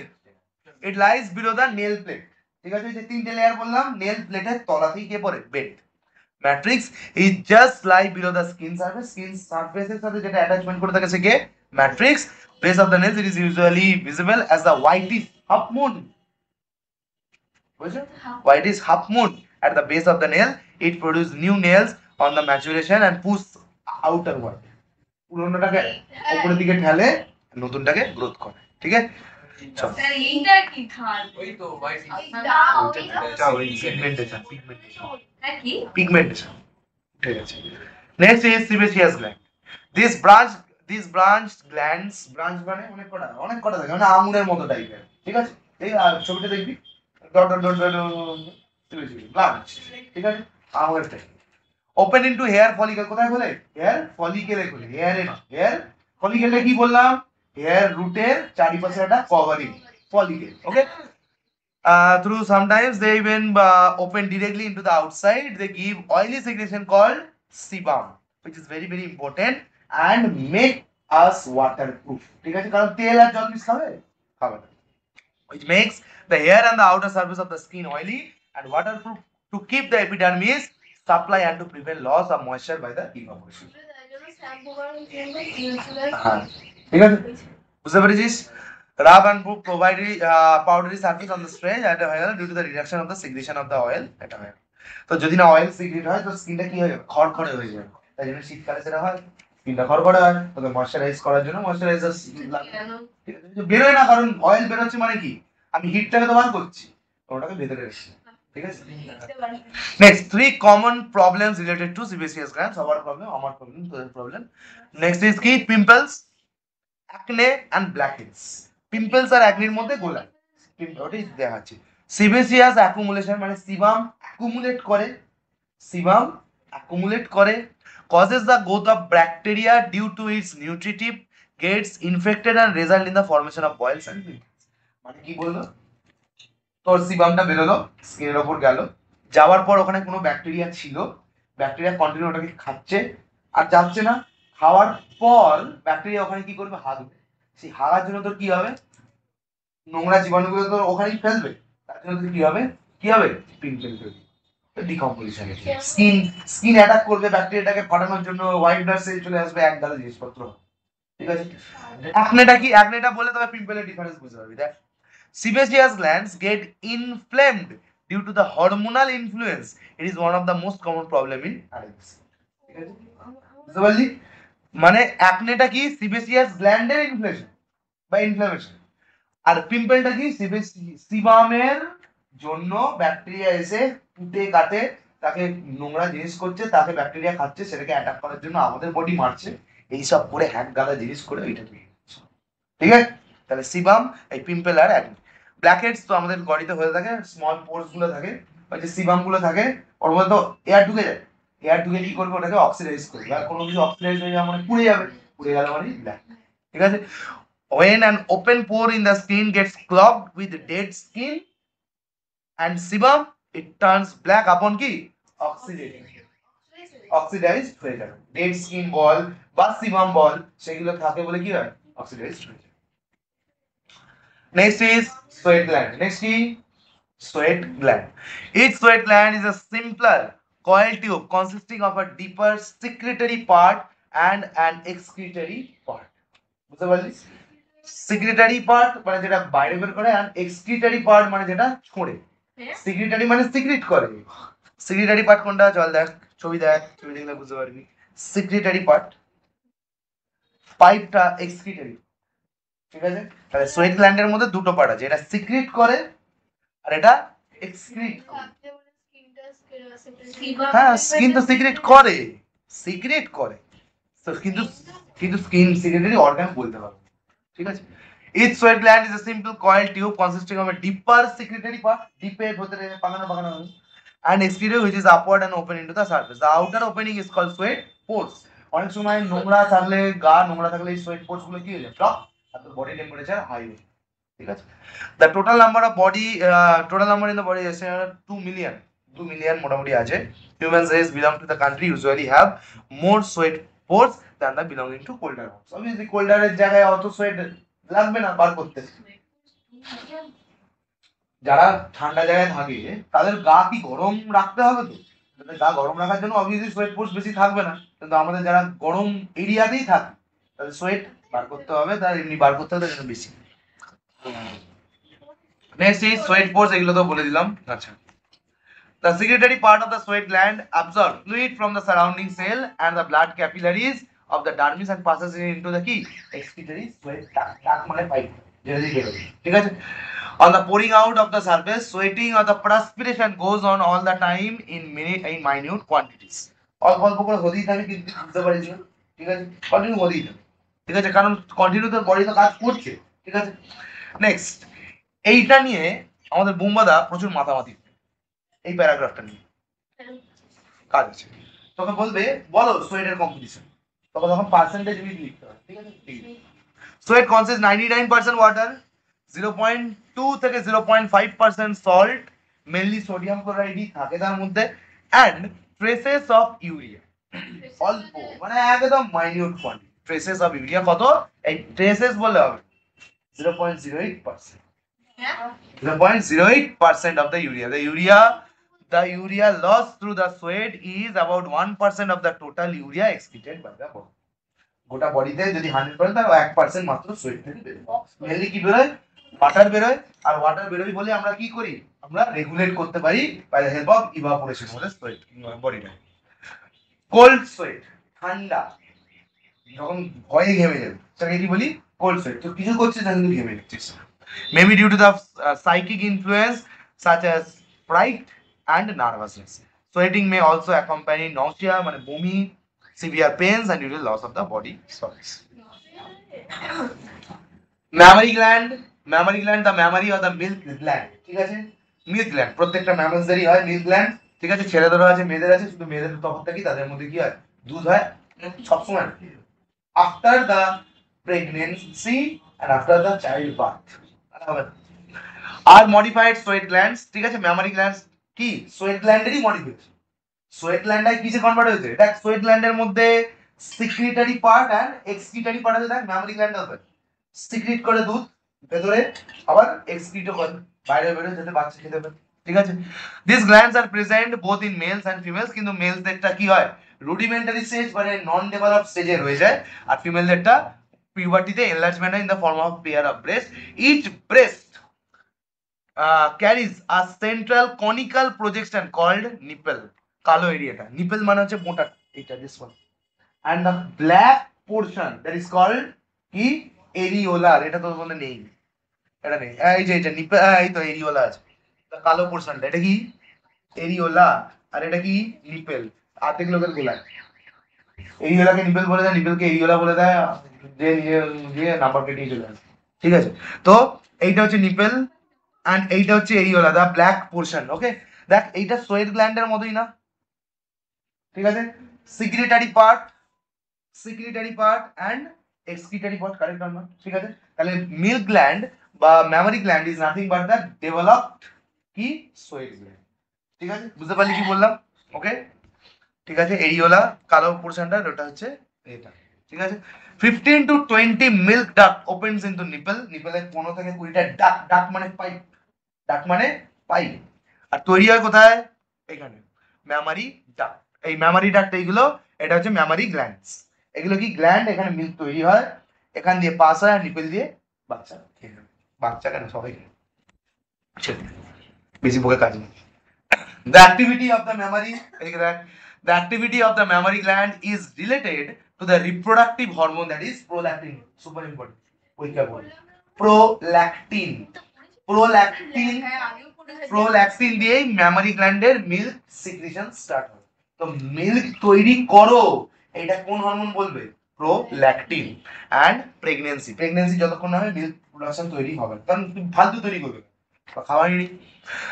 A: it lies below the nail plate, ঠিক আছে, যে তিনটে লেয়ার বললাম, নেল প্লেটের তলাতেই কে পড়ে, bed. Matrix is just lie below the skin সারফেসের সাথে যেটা অ্যাটাচমেন্ট করে থাকে সে কে, matrix. Base of the nails it is usually visible as the whitish half moon, বুঝছো, whitish half moon at the base of the nail. It produce new nails on the maturation and push outerward. পুরোনোটাকে উপরের দিকে ঠেলে নতুনটাকে growth করে, ঠিক আছে। চলো
B: sir এইটা কি খান
C: ওই তো হোয়াইট
A: এটা ওই পিগমেন্টেশন
B: নাকি
A: পিগমেন্টেশন, ঠিক আছে। Next is sebaceous gland. This branch glands, branch মানে অনেক কটা থাকে, মানে আঙুরের মতো টাইপের, ঠিক আছে। এই আর ছবিটা দেখবি, dot dot dot dot branch, ঠিক আছে, আঙুরের type. Open into hair follicle, কোথায় খোলে, হেয়ার ফলিকেলে খোলে, হেয়ারে না। হেয়ার ফলিকেলটা কি বললাম, হেয়ার রুটের চারিপাশে একটা covering follicle, okay. Through sometimes they even open directly into the outside. They give oily secretion called sebum, which is very very important and make us waterproof. ঠিক আছে, কারণ তেল আর জল মিশ খাবে, খাবে না। Which makes the hair and the outer surface of the skin oily and waterproof to keep the epidermis supply and to prevent loss of moisture by the evaporation. হ্যাঁ, ঠিক আছে, বুঝতে পেরেছিস। Rub and provide powdery surface on the stretch at a oil due to the reduction of the secretion of the oil. এটা হয়, তো যদি না অয়েল সিক্রেট হয় তো স্কিনটা কি হয়ে যাবে, খড়খড়ে হয়ে যাবে। তাই জন্য শীতকালে সেটা হয়, স্কিনটা খড়খড়ে হয়, তোকে ময়শ্চারাইজ করার জন্য ময়শ্চারাইজার লাগে, ঠিক আছে। বেরোয় না, কারণ অয়েল বেরোচ্ছে মানে কি, আমি হিটটাকে তো বার করছি, ওটাকে ভেতরে রেখেছি, ঠিক আছে। Next, 3 common problems related to sebaceous glands, সবার প্রবলেম, আমার প্রবলেম, তোদের প্রবলেম। নেক্সট ইজ কি, pimples, acne and blackheads. Pimples আর অ্যাকনির মধ্যে গোলা, ওটাই দেখাচ্ছি। সিবেসিয়াস অ্যাকুমুলেশন মানে সিবাম অ্যাকুমুলেট করে, সিবাম অ্যাকুমুলেট করে, causes the growth of bacteria due to its nutritive gets infected and result in the formation of boils and pimples. মানে কি বললো, তোর সিবামটা বেরোলো, স্কিনের ওপর গেল, যাওয়ার পর ওখানে কোনো ব্যাকটেরিয়া ছিল, ব্যাকটেরিয়া কন্টিনিউ ওটাকে খাচ্ছে, আর যাচ্ছে না, খাওয়ার পর ব্যাকটেরিয়া ওখানে কি করবে, হাগবে, সেই হাগার জন্য তোর কি হবে, নোংরা জীবাণুগুলো তো ওখানেই ফেলবে, তার জন্য তোর কি হবে পিম্পল তৈরি, ডিকম্পোজিশন। স্কিন অ্যাটাক করবে, ব্যাকটেরিয়াটাকে ফাটানোর জন্য হোয়াইট ব্লাড সেল চলে আসবে, এক গাদা জিনিসপত্র, ঠিক আছে। অ্যাকনেটা কি, অ্যাকনেটা বলে তবে পিম্পলের ডিফারেন্স বুঝতে পারবি। দেখ, sebaceous glands get inflamed due to the hormonal influence. It is one of the most common problem in adults, ঠিক আছে, বুঝতে পারলি। মানে অ্যাকনেটা কি, সিবেসিয়াস গ্ল্যান্ডের ইনফ্লেশন বা ইনফ্লামেশন, আর পিম্পলটা কি, সিবামের জন্য ব্যাকটেরিয়া এসে পুঁতে কাটে, তাকে নোংরা জিনিস করছে, তাকে ব্যাকটেরিয়া খাচ্ছে, সেটাকে অ্যাটাক করার জন্য আমাদের বডি মারছে, এইসব করে হ্যাক গাদা জিনিস করে ওইটা তৈরি হচ্ছে, ঠিক আছে। তাহলে সিবাম, এই পিম্পল আর অ্যাকনে। ব্ল্যাকহেডস তো আমাদের বডিতে হয়ে থাকে, স্মল পোরস গুলো থাকে, ওই যে সিবাম গুলো থাকে, ওর মধ্যে তো এয়ার ঢুকে যায়, এয়ার ঢুকে কি করবে, ওটাকে অক্সিডাইজ করবে, আর কোনো কিছু অক্সিডাইজ হয়ে যাওয়া মানে পুড়ে যাবে, পুড়ে গেল মানে ব্ল্যাক, ঠিক আছে। When an open pore in the skin gets clogged with dead skin and sebum, it turns black upon কি, oxidized হয়ে যাবে। ডেড স্কিন বল বা সিবাম বল সেগুলো থাকে বলে কি হয়, অক্সিডাইজড হয়ে যায়। Next is sweat gland. Next কি, sweat gland. Each sweat gland is a simpler coiled tube consisting of a deeper secretory part and an excretory part. বুঝতে পারলি, সিক্রেটারি পার্ট মানে যেটা বাইরে বের করে, আর এক্সক্রিটারি পার্ট মানে যেটা ছোঁড়ে। সিক্রেটারি মানে সিক্রেট করে, সিক্রেটারি পার্ট কোনটা, চল দেখ, ছবি দেখলে বুঝতে পারবি। সিক্রেটারি পার্ট, পাইপটা এক্সক্রিটারি, ঠিক আছে। তাহলে সোয়েট গ্ল্যান্ডের মধ্যে দুটো পার্ট আছে, এটা সিক্রেট করে আর এটা এক্সক্রিট করে। হ্যাঁ, স্কিন তো সিক্রেট করে, তো কিন্তু স্কিন সিক্রেটারি অর্গান বলতে পারবো, ঠিক আছে। Each sweat gland is a simple coiled tube consisting of a deeper secretory part, ডিপের ভিতরে পাকানো হবে, and exterior which is upward and open into the surface. The outer opening is called sweat pores. অনেক সময় নোংরা থাকলে, গা নোংরা থাকলে এই sweat pores গুলো কি হয়ে যায়, ব্লক, আর তোর বডি টেম্পারেচার হাই হয়ে যায়, ঠিক আছে। The total number in the body is 2 million 2 million মোটামুটি আছে। Human race belong to the country usually have more sweat pores than the belonging to colder ones. Obviously colder এর জায়গায় অত sweat লাগবে না বার করতে। যারা ঠান্ডা জায়গায় থাকে তাদের গা কি গরম রাখতে হবে তো, তাদের গা গরম রাখার জন্য অবভিয়াসলি সোয়েট পোর্স বেশি থাকবে না, কিন্তু আমাদের যারা গরম এরিয়াতেই থাকে তাদের সোয়েট বার করতে হবে, তার এমনি বার করতে হবে তার জন্য বেশি। নেক্সট ইজ সোয়েট পোর্স, এগুলো তো বলে দিলাম। আচ্ছা, the secretory part of the sweat gland absorbs fluid from the surrounding cell and the blood capillaries of the dermis and passes it into the key excretory sweat duct, duct মানে pipe যেটা দিয়ে বেরোয়, ঠিক আছে। On the pouring out of the surface, sweating or the perspiration goes on all the time in minute quantities. অল্প অল্প করে হতেই থাকে, কিন্তু বুঝতে পারিস না, ঠিক আছে, কন্টিনিউ হতেই থাকে, ঠিক আছে, কারণ কন্টিনিউ তোর বডি তো কাজ করছে, ঠিক আছে। নেক্সট, এইটা নিয়ে আমাদের বুম্বাদা প্রচুর মাতামাতি, এই প্যারাগ্রাফটা নিয়ে কাজ আছে। তোকে বলবে বলো সোয়েটের কম্পোজিশন, তখন তখন পার্সেন্টেজ লিখতে হবে, ঠিক আছে। সোয়েট কনসিস্ট 99% ওয়াটার, 0.2 থেকে 0.5% সল্ট, মেনলি সোডিয়াম ক্লোরাইডই থাকে তার মধ্যে, অ্যান্ড ট্রেসেস অফ ইউরিয়া, অল্প মানে একদম minute quantity. Traces of urea কত, এই ট্রেসেস বলে হবে 0.08%, 0.08% of the urea. The urea lost through the sweat is about 1% of the total urea excreted by the body. গোটা বডিতে যদি 100% তার 1% মাত্র সোয়েট থেকে বেরোয়। মেনলি কি বেরোয়, ওয়াটার বেরোয়, আর ওয়াটার বেরোয় বলে আমরা কি করি, আমরা রেগুলেট করতে পারি by the help of evaporation বলে সোয়েট বডিটা। কোল্ড সোয়েট, ঠান্ডা, যখন ভয়ে ঘেমে যাবে সেটাকে কি বলি, কোল্ড সোয়েট। তো কিছু করছিস না কিন্তু ঘেমে যাচ্ছিস, maybe due to the psychic influence such as fright and nervousness. Sweating may also accompany nausea মানে বমি, severe pains and due to loss of the body solids. Mammary gland, mammary gland, the mammary or the milk gland, ঠিক আছে, milk gland প্রত্যেকটা ম্যামালসদেরই হয় milk gland, ঠিক আছে, ছেলেদেরও আছে মেয়েদের আছে, শুধু মেয়েদের তফাৎটা কি তাদের মধ্যে কি হয়, দুধ হয় সবসময় after the pregnancy and after the child birth are modified sweat glands, ঠিক আছে। mammary glands কি সোয়েট গ্ল্যান্ডেরই মডিফিকেশন, সোয়েট গ্ল্যান্ড কিসে কনভার্ট হয়েছে, দেখ সোয়েট গ্ল্যান্ডের মধ্যে secretory part and excretory part আছে, দেখ mammary gland হবে সিক্রিট করে দুধ ভেতরে, আবার এক্সক্রিটও করে বাইরে বেরোয় যাতে বাচ্চা খেতে পারে, ঠিক আছে। these glands are present both in males and females, কিন্তু মেলসদেরটা কি হয় রুডিমেন্টারি স্টেজ মানে নন ডেভেলপড স্টেজে রয়ে যায়, আর ফিমেলদেরটা পিউবার্টিতে এনলার্জমেন্ট হয় in the form of pair of breast, each breast carries a central conical projection called nipple, কালো এরিয়াটা নিপল মানে হচ্ছে মোটা এটা this one, and the black portion that is called কি areolar, এটা তো বলে নেই, এটা নেই, এই যে এটা নিপল, এই তো এরিওলা আছে, কালো পোরশনটা এটা কি এরিওলা, আর এটা কি নিপল, আর্ধেক লোকের গোলায় এরিওলাকে নিপল বলে দেয়, নিপলকে এরিওলা বলে দেয়, যে নিজে নাম্বার কেটে চলে আসে, ঠিক আছে। তো এইটা হচ্ছে নিপল and এইটা হচ্ছে এরিওলা, দা ব্ল্যাক পোরশন, ওকে। দেখ এইটা সোয়েট গ্ল্যান্ডের মতোই না, ঠিক আছে, secretary part and excretory part, correct না, ঠিক আছে। তাহলে মিল্ক গ্ল্যান্ড বা mammary gland is nothing but the developed কি সোয়েট গ্ল্যান্ড, ঠিক আছে, বুঝতে পারলি কি বললাম, ওকে, ঠিক আছে। এরিওলা কালো পোরশনটা ওটা হচ্ছে এটা, ঠিক আছে। 15 to 20 milk duct opens into nipple, নিপলের 15 থেকে 20টা ডাক, ডাক মানে পাইপ, ডাক মানে পাইপ, আর তৈরি হয় কোথায়, এখানে ম্যামারি ডাক্ট, এই ম্যামারি ডাক্ট এইগুলো, এটা হচ্ছে ম্যামারি গ্ল্যান্ডস, এগুলো কি গ্ল্যান্ড, এখানে মিল্ক তৈরি হয়, এখান দিয়ে পাস হয় আর নিপল দিয়ে বাচ্চা খেয়ে নেবে, বাচ্চা কেন সবাই ছেলে, বেশি বকে কাজ নেই। The activity of the mammary, the activity of the mammary gland is related to the reproductive hormone that is prolactin, super important, পরীক্ষা বলি prolactin, prolactin দিয়েই mammary gland-এর মিল্ক সিক্রিশন স্টার্ট হয়। তো মিল্ক তৈরি করো, এটা কোন হরমোন বলবে, প্রোল্যাকটিন, এন্ড প্রেগন্যান্সি যতক্ষণ না হয় মিল্ক প্রোডাকশন তৈরি হবে, কারণ ফালতু তৈরি করবে খাওয়াই।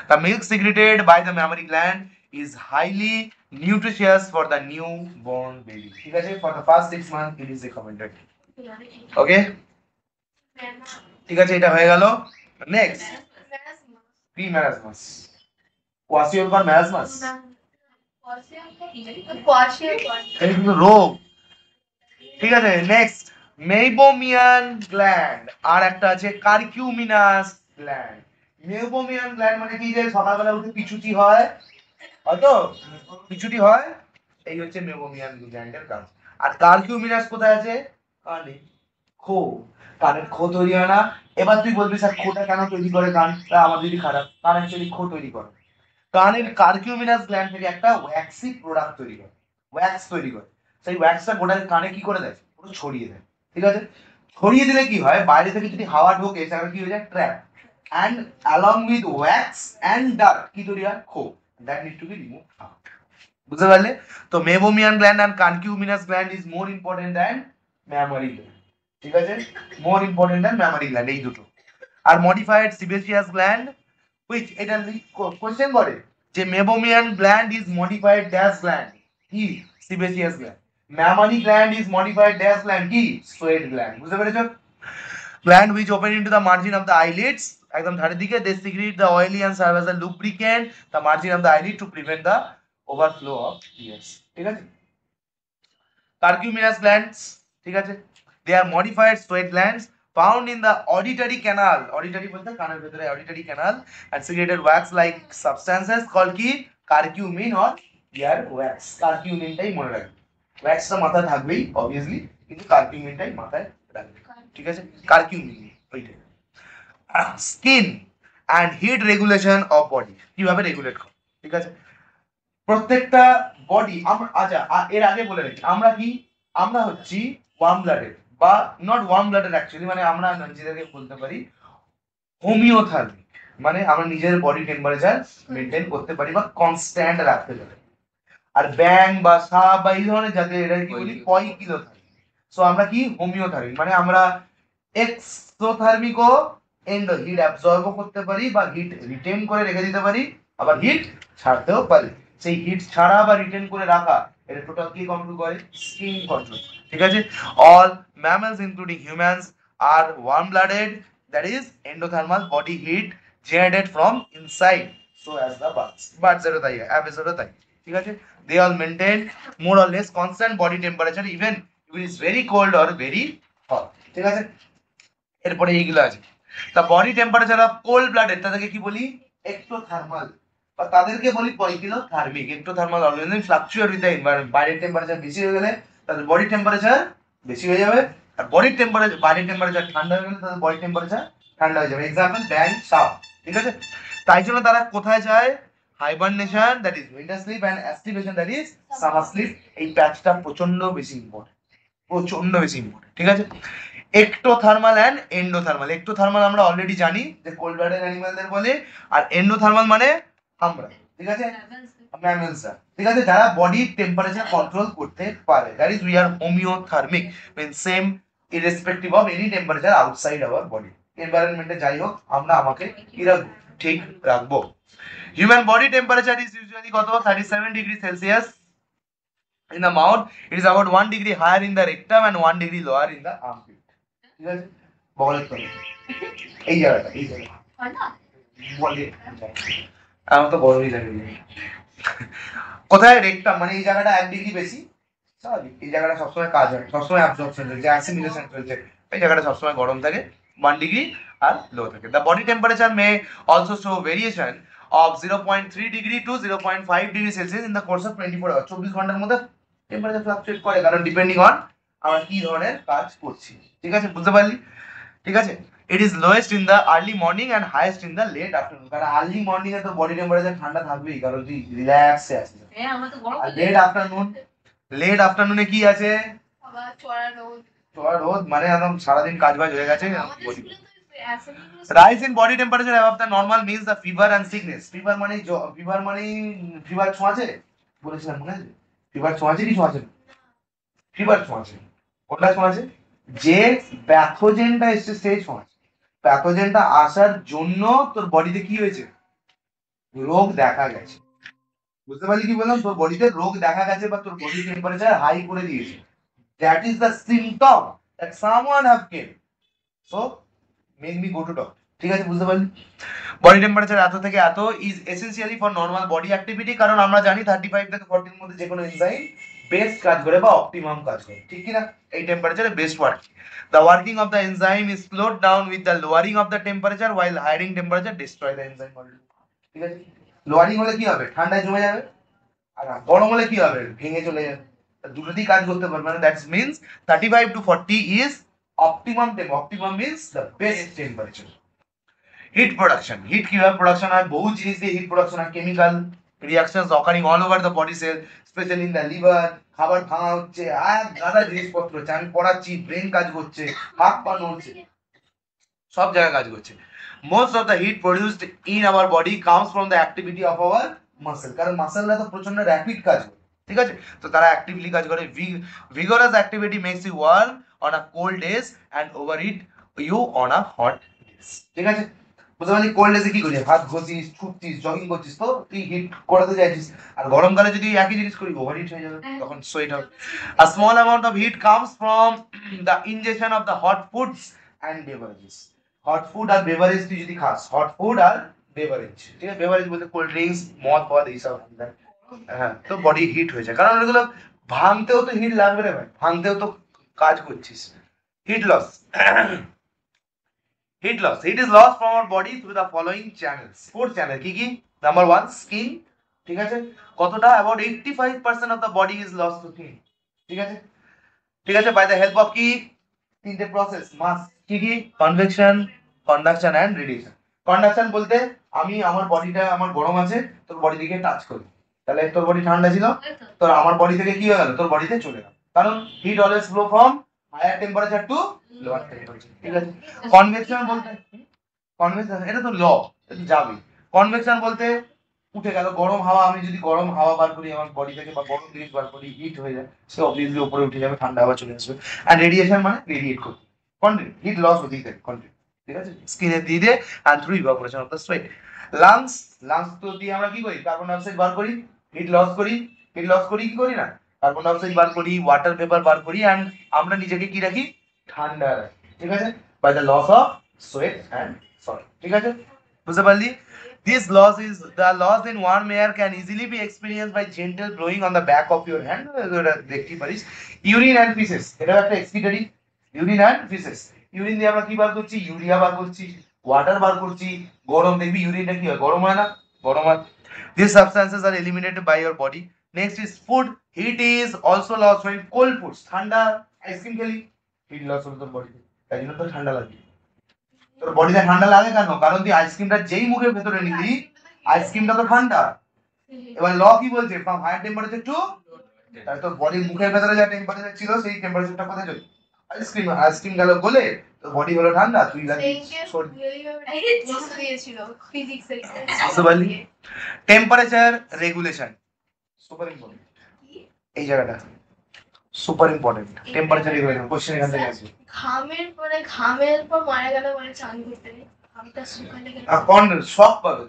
A: The milk secreted by the mammary gland is highly nutritious for the newborn baby, ঠিক আছে, for the first 6 months it is recommended, ওকে, ঠিক আছে, এটা হয়ে গেল। নেক্সট প্রিম্যারাসমাস, কোয়াসিওলকার ম্যারাসমাস
B: কোয়াশিয়াল
A: কিন্তু রোগ। ঠিক আছে, নেক্সট মেইবোমিয়ান গ্ল্যান্ড, আর একটা আছে কারকিউমিনাস গ্ল্যান্ড। মেইবোমিয়ান গ্ল্যান্ড মানে কি, যে সকালবেলা উঠে পিছুটি হয়, হয়তো পিছুটি হয়, এই হচ্ছে মেইবোমিয়ান গ্ল্যান্ডের কাজ। আর কারকিউমিনাস কোথায় আছে? কানে, খো, কানের খো তৈরি হয় না। এবার তুই বলবি স্যার খোটা কেন তৈরি করে কান? তা আমাদের যদি খারাপ, কান অ্যাকচুয়ালি খো তৈরি করে। কানের কারকিউমিনাস গ্ল্যান্ড থেকে একটা ওয়্যাক্সি প্রোডাক্ট তৈরি করে, ওয়্যাক্স তৈরি করে। সেই ওয়্যাক্সটা গোটা কানে কি করে দেয়? পুরো ছড়িয়ে দেয়। ঠিক আছে, ছড়িয়ে দিলে কি হয়, বাইরে থেকে যদি হাওয়া ঢোকে সেটা কি হয়ে যায়? Trap, and along with wax and dirt কি তৈরি হয়? খো, that need to be removed out. বুঝতে পারলে? তো meibomian gland and concuminous gland is more important than mammary gland. ঠিক আছে, more important than mammary gland, এই দুটো। আর modified sebaceous gland which এটা কোশ্চেন করে যে meibomian gland is modified dash gland, কি? Sebaceous gland. mammary gland is modified dash gland, কি? sweat gland। বুঝতে পেরেছো? gland which open into the margin of the eyelids, একদম ধারের দিকে, they secrete the oily and serve as a lubricant the margin of the eyelid to prevent the overflow of tears। ঠিক আছে, কারকিউমিনাস glands, ঠিক আছে, they are modified sweat glands found in the auditory canal, auditory বলতে কানের ভেতরে auditory canal, and secreted wax like substances called কি? Curcumin or ear wax। কারকিউমিনটাই মনে রাখবে, ওয়্যাক্সটা মাথায় থাকবেই obviously, কিন্তু কারকিউমিনটাই মাথায় রাখবে। ঠিক আছে, কারকিউমিন ওইটাই। Skin and heat regulation of body, কিভাবে রেগুলেট করে? ঠিক আছে, প্রত্যেকটা বডি আমরা, আচ্ছা এর আগে বলে রাখি, আমরা কি, আমরা হচ্ছি ওয়ার্ম ব্লাডেড, বা নট ওয়ার্ম ব্লাডেড অ্যাকচুয়ালি, মানে আমরা নিজেদেরকে বলতে পারি হোমিওথার্মিক, মানে আমরা নিজের বডি টেম্পারেচার মেনটেন করতে পারি বা কনস্ট্যান্ট রাখতে পারি। আর ব্যাং বা সাপ বা এই ধরনের জাতীয় এটা কি বলি? পয়কিলোথার্মিক। সো আমরা কি? হোমিওথার্মিক, মানে আমরা এক্সোথার্মিকও এন্ডো, হিট অ্যাবজর্বও করতে পারি বা হিট রিটেন করে রেখে দিতে পারি, আবার হিট ছাড়তেও পারি। সেই হিট ছাড়া বা রিটেন করে রাখা, এটা টোটাল কি কন্ট্রোল করে? Skin control. ঠিক আছে, অল ম্যামালস ইনক্লুডিং হিউম্যানস আর warm blooded, that is endothermal body heat generated from inside, so as the birds, বার্ডসেরও তাই, অ্যাপেসেরও তাই। ঠিক আছে, they all maintain more or less constant body temperature even if it is very cold or very hot। ঠিক আছে, এরপরে এইগুলো আছে, the body temperature of cold blooded তাদেরকে কি বলি? এক্টোথার্মাল, বা তাদেরকে বলি poikilothermic. Ectothermal organism fluctuate with the environment, বাইরের টেম্পারেচার বেশি হয়ে গেলে তাদের বডি টেম্পারেচার বেশি হয়ে যাবে, আর বডির টেম্পারেচার, বাইরের টেম্পারেচার ঠান্ডা হয়ে গেলে তাদের বডি টেম্পারেচার ঠান্ডা হয়ে যাবে। এক্সাম্পল ব্যাং, সাপ। ঠিক আছে, তাই জন্য তারা কোথায় যায়? Hibernation, that is winter sleep, and aestivation, that is summer sleep. এই প্যাচটা প্রচন্ড বেশি ইম্পর্টেন্ট, প্রচন্ড বেশি ইম্পর্টেন্ট। ঠিক আছে, এক্টোথার্মাল এন্ড এন্ডোথার্মাল। এক্টোথার্মাল আমরা অলরেডি জানি যে কোল্ড ব্লাডেড অ্যানিমালদের বলে, আর এন্ডোথার্মাল মানে আমরা। ঠিক আছে, ম্যামেলসরা। ঠিক আছে, যারা বডি টেম্পারেচার কন্ট্রোল করতে পারে, that is we are homeothermic, means same irrespective of any temperature outside our body. এনভায়রনমেন্টে যাই হোক, আমরা আমাকে কি রাখবো? ঠিক রাখবো। Human body temperature is usually কত? 37 degree Celsius in the mouth. It is about 1 degree higher in the rectum and 1 degree lower in the armpit। ঠিক আছে, বগলের তলে, এই জায়গাটা, এই জায়গাটা বলে আমার তো গরমই লাগে। কোথায়? রেকটাম, মানে এই জায়গাটা 1 ডিগ্রি বেশি, স্বাভাবিক। এই জায়গাটা সবসময় কাজ হয়, সবসময় অ্যাবজর্পশন চলছে, অ্যাসিমিলেশন চলছে, এই জায়গাটা সবসময় গরম থাকে, 1 ডিগ্রি আর লো থাকে। The body temperature may also show variation of 0.3 degree to 0.5 degree Celsius in the course of 24 hours। 24 ঘন্টার মধ্যে টেম্পারেচার ফ্লাকচুয়েট করে, কারণ ডিপেন্ডিং অন আমরা কি ধরনের কাজ করছি। ঠিক আছে, বুঝতে পারলি? ঠিক আছে, it is lowest in the early morning and highest in the late afternoon. কারণ আর্লি মর্নিং এ তো বডি টেম্পারেচার ঠান্ডা থাকবেই, কারণ তুই রিল্যাক্সে আছিস। আর লেট আফটারনুন, লেট আফটারনুনে কি আছে? চড়া রোদ, মানে একদম সারাদিন কাজ বাজ হয়ে গেছে। Rise in body temperature above the normal means the fever and sickness। Fever মানে ফিভার ছোঁয়াচে বলেছিলাম, মনে আছে? ফিভার ছোঁয়াচে কি ছোঁয়াচে? ফিভার ছোঁয়াচে। কোনটা ছোঁয়াচে? যে প্যাথোজেনটা এসছে সেই ছোঁয়াচে। প্যাথোজেনটা আসার জন্য তোর বডিতে কি হয়েছে? রোগ দেখা গেছে। বুঝতে পারলি কি বললাম? তোর বডিতে রোগ দেখা গেছে বা তোর বডি টেম্পারেচার হাই করে দিয়েছে। That is the symptom that someone have came. So make me go to doctor। ঠিক আছে, বুঝতে পারলি? বডি টেম্পারেচার এত থেকে এত is essentially for normal body activity, কারণ আমরা জানি 35 থেকে 40 এর মধ্যে যে কোনো এনজাইম বেস্ট কাজ করে বা অপটিমাম কাজ করে, ঠিক কি না? এই টেম্পারেচারে best work. The working of the enzyme is slowed down with the lowering of the temperature, while higher temperature destroy the enzyme already. ঠিক আছে, লোয়ারিং হলে কি হবে? ঠান্ডায় জমে যাবে, আর গরম হলে কি হবে? ভেঙে চলে যাবে। দুটোতেই কাজ করতে পারবে, মানে that's means 35 to 40 is optimum temp. Optimum means the best temperature. Heat production, heat কিভাবে প্রোডাকশন হয়? বহু জিনিস দিয়ে হিট প্রোডাকশন হয়। Chemical reactions occurring all over the body cell, specially in the liver. খাবার ভাঙা হচ্ছে, আর গাদা জিনিসপত্র হচ্ছে, আমি পড়াচ্ছি, ব্রেন কাজ করছে, হাত পা নড়ছে, সব জায়গায় কাজ করছে। Most of the heat produced in our body comes from the activity of our muscle, কারণ মাসেলরা তো প্রচন্ড র্যাপিড কাজ করে, ঠিক আছে? তো তারা অ্যাক্টিভলি কাজ করে। Vigorous activity makes you warm on a cold days and overheat you on a hot days, ঠিক আছে? বুঝতে পারলি? কোল্ড ডেজে কি করি? হাত ঘষিস, ছুটছিস, জগিং করছিস, তো তুই হিট করাতে চাইছিস। আর গরমকালে যদি একই জিনিস করি, ওভার হিট হয়ে যাবে, তখন সোয়েট হবে। A small amount of heat comes from the ingestion of the hot foods and beverages. Hot food আর বেভারেজ তুই যদি খাস, হট ফুড আর বেভারেজ, ঠিক আছে? বেভারেজ বলতে কোল্ড ড্রিঙ্কস, মদ ফদ এইসব, হ্যাঁ, তো বডি হিট হয়ে যায়, কারণ এগুলো ভাঙতেও তো হিট লাগবে রে ভাই, ভাঙতেও তো কাজ করছিস। Heat loss, heat loss, heat is loss from our body through the following channels. 4 channel, কি কি? নাম্বার 1 স্কিন, ঠিক আছে? কতটা? About 85% of the body is loss to skin, ঠিক আছে? ঠিক আছে, বাই দ্য হেল্প অফ কি? তিনটে প্রসেস মাস, কি কি? Convection, conduction and radiation. Conduction বলতে আমি আমার বডিটা, আমার গরম আছে, তোর বডি থেকে টাচ করি, তাহলে তোর বডি ঠান্ডা ছিল, তোর আমার বডি থেকে কি হয়ে গেল? তোর বডিতে চলে গেল, কারণ heat always flow from higher temperature to lower temperature, ঠিক আছে? কনভেকশন বলতে, কনভেকশন এটা তো ল, এটা যাবে। কনভেকশন বলতে উঠে গেল গরম হাওয়া, আমি যদি গরম হাওয়া বার করি আমার বডি থেকে বা গরম জিনিস বার করি, হিট হয়ে যায়, সে অবভিয়াসলি উপরে উঠে যাবে, ঠান্ডা হাওয়া চলে আসবে। এন্ড রেডিয়েশন মানে রেডিয়েট করতে, কন্টিনিউ হিট লস হতেই থাকে কন্টিনিউ, ঠিক আছে? স্কিনে দিয়ে দিয়ে and through evaporation of the sweat. Lungs, lungs তো দিয়ে আমরা কি করি? কার্বন ডাইঅক্সাইড বার করি, হিট লস করি। হিট লস করি কি করি না? কার্বন ডাইঅক্সাইড বার করি, ওয়াটার ভেপার বার করি, এন্ড আমরা নিজেকে কি রাখি? ঠান্ডা রাখি, ঠিক আছে? By the loss of sweat and salt, ঠিক আছে? বুঝতে পারলি? This loss is the loss in warm air can easily be experienced by gentle blowing on the back of your hand. দেখতে পারিস। ইউরিন অ্যান্ড ফিসেস, এটা একটা এক্সক্রিটরি। ইউরিন অ্যান্ড ফিসেস, ইউরিন দিয়ে আমরা কি বার করছি? ইউরিয়া বার করছি, ওয়াটার বার করছি। গরম দেখবি ইউরিনটা কি হয়? গরম হয় না? গরম হয়। These substances are eliminated by your body. Next is food. Heat is also lost when cold foods. ঠান্ডা আইসক্রিম খেলি, হিট লস হলো তোর বডিতে, তাই জন্য তো ঠান্ডা লাগে। তোর বডিতে ঠান্ডা লাগে কেন? কারণ তুই আইসক্রিমটা যেই মুখের ভেতরে নিলি, আইসক্রিমটা তো ঠান্ডা। এবার ল কি বলছে? ফ্রম হায়ার টেম্পারেচার টু, তাই তোর বডির মুখের ভেতরে যা টেম্পারেচার ছিল সেই টেম্পারেচারটা কোথায় চলে? আইসক্রিম, আইসক্রিম গেল গলে, তোর বডি হলো ঠান্ডা, তুই লাগিস। বুঝতে পারলি? টেম্পারেচার রেগুলেশন সুপার ইম্পর্টেন্ট, এই জায়গাটা super important. Temperature regulation question এখান থেকে আসবে।
B: ঘামের পর মারা গেল মানে চান করতে নেই, ঘামটা শুকালে
A: কোন শক পাবে?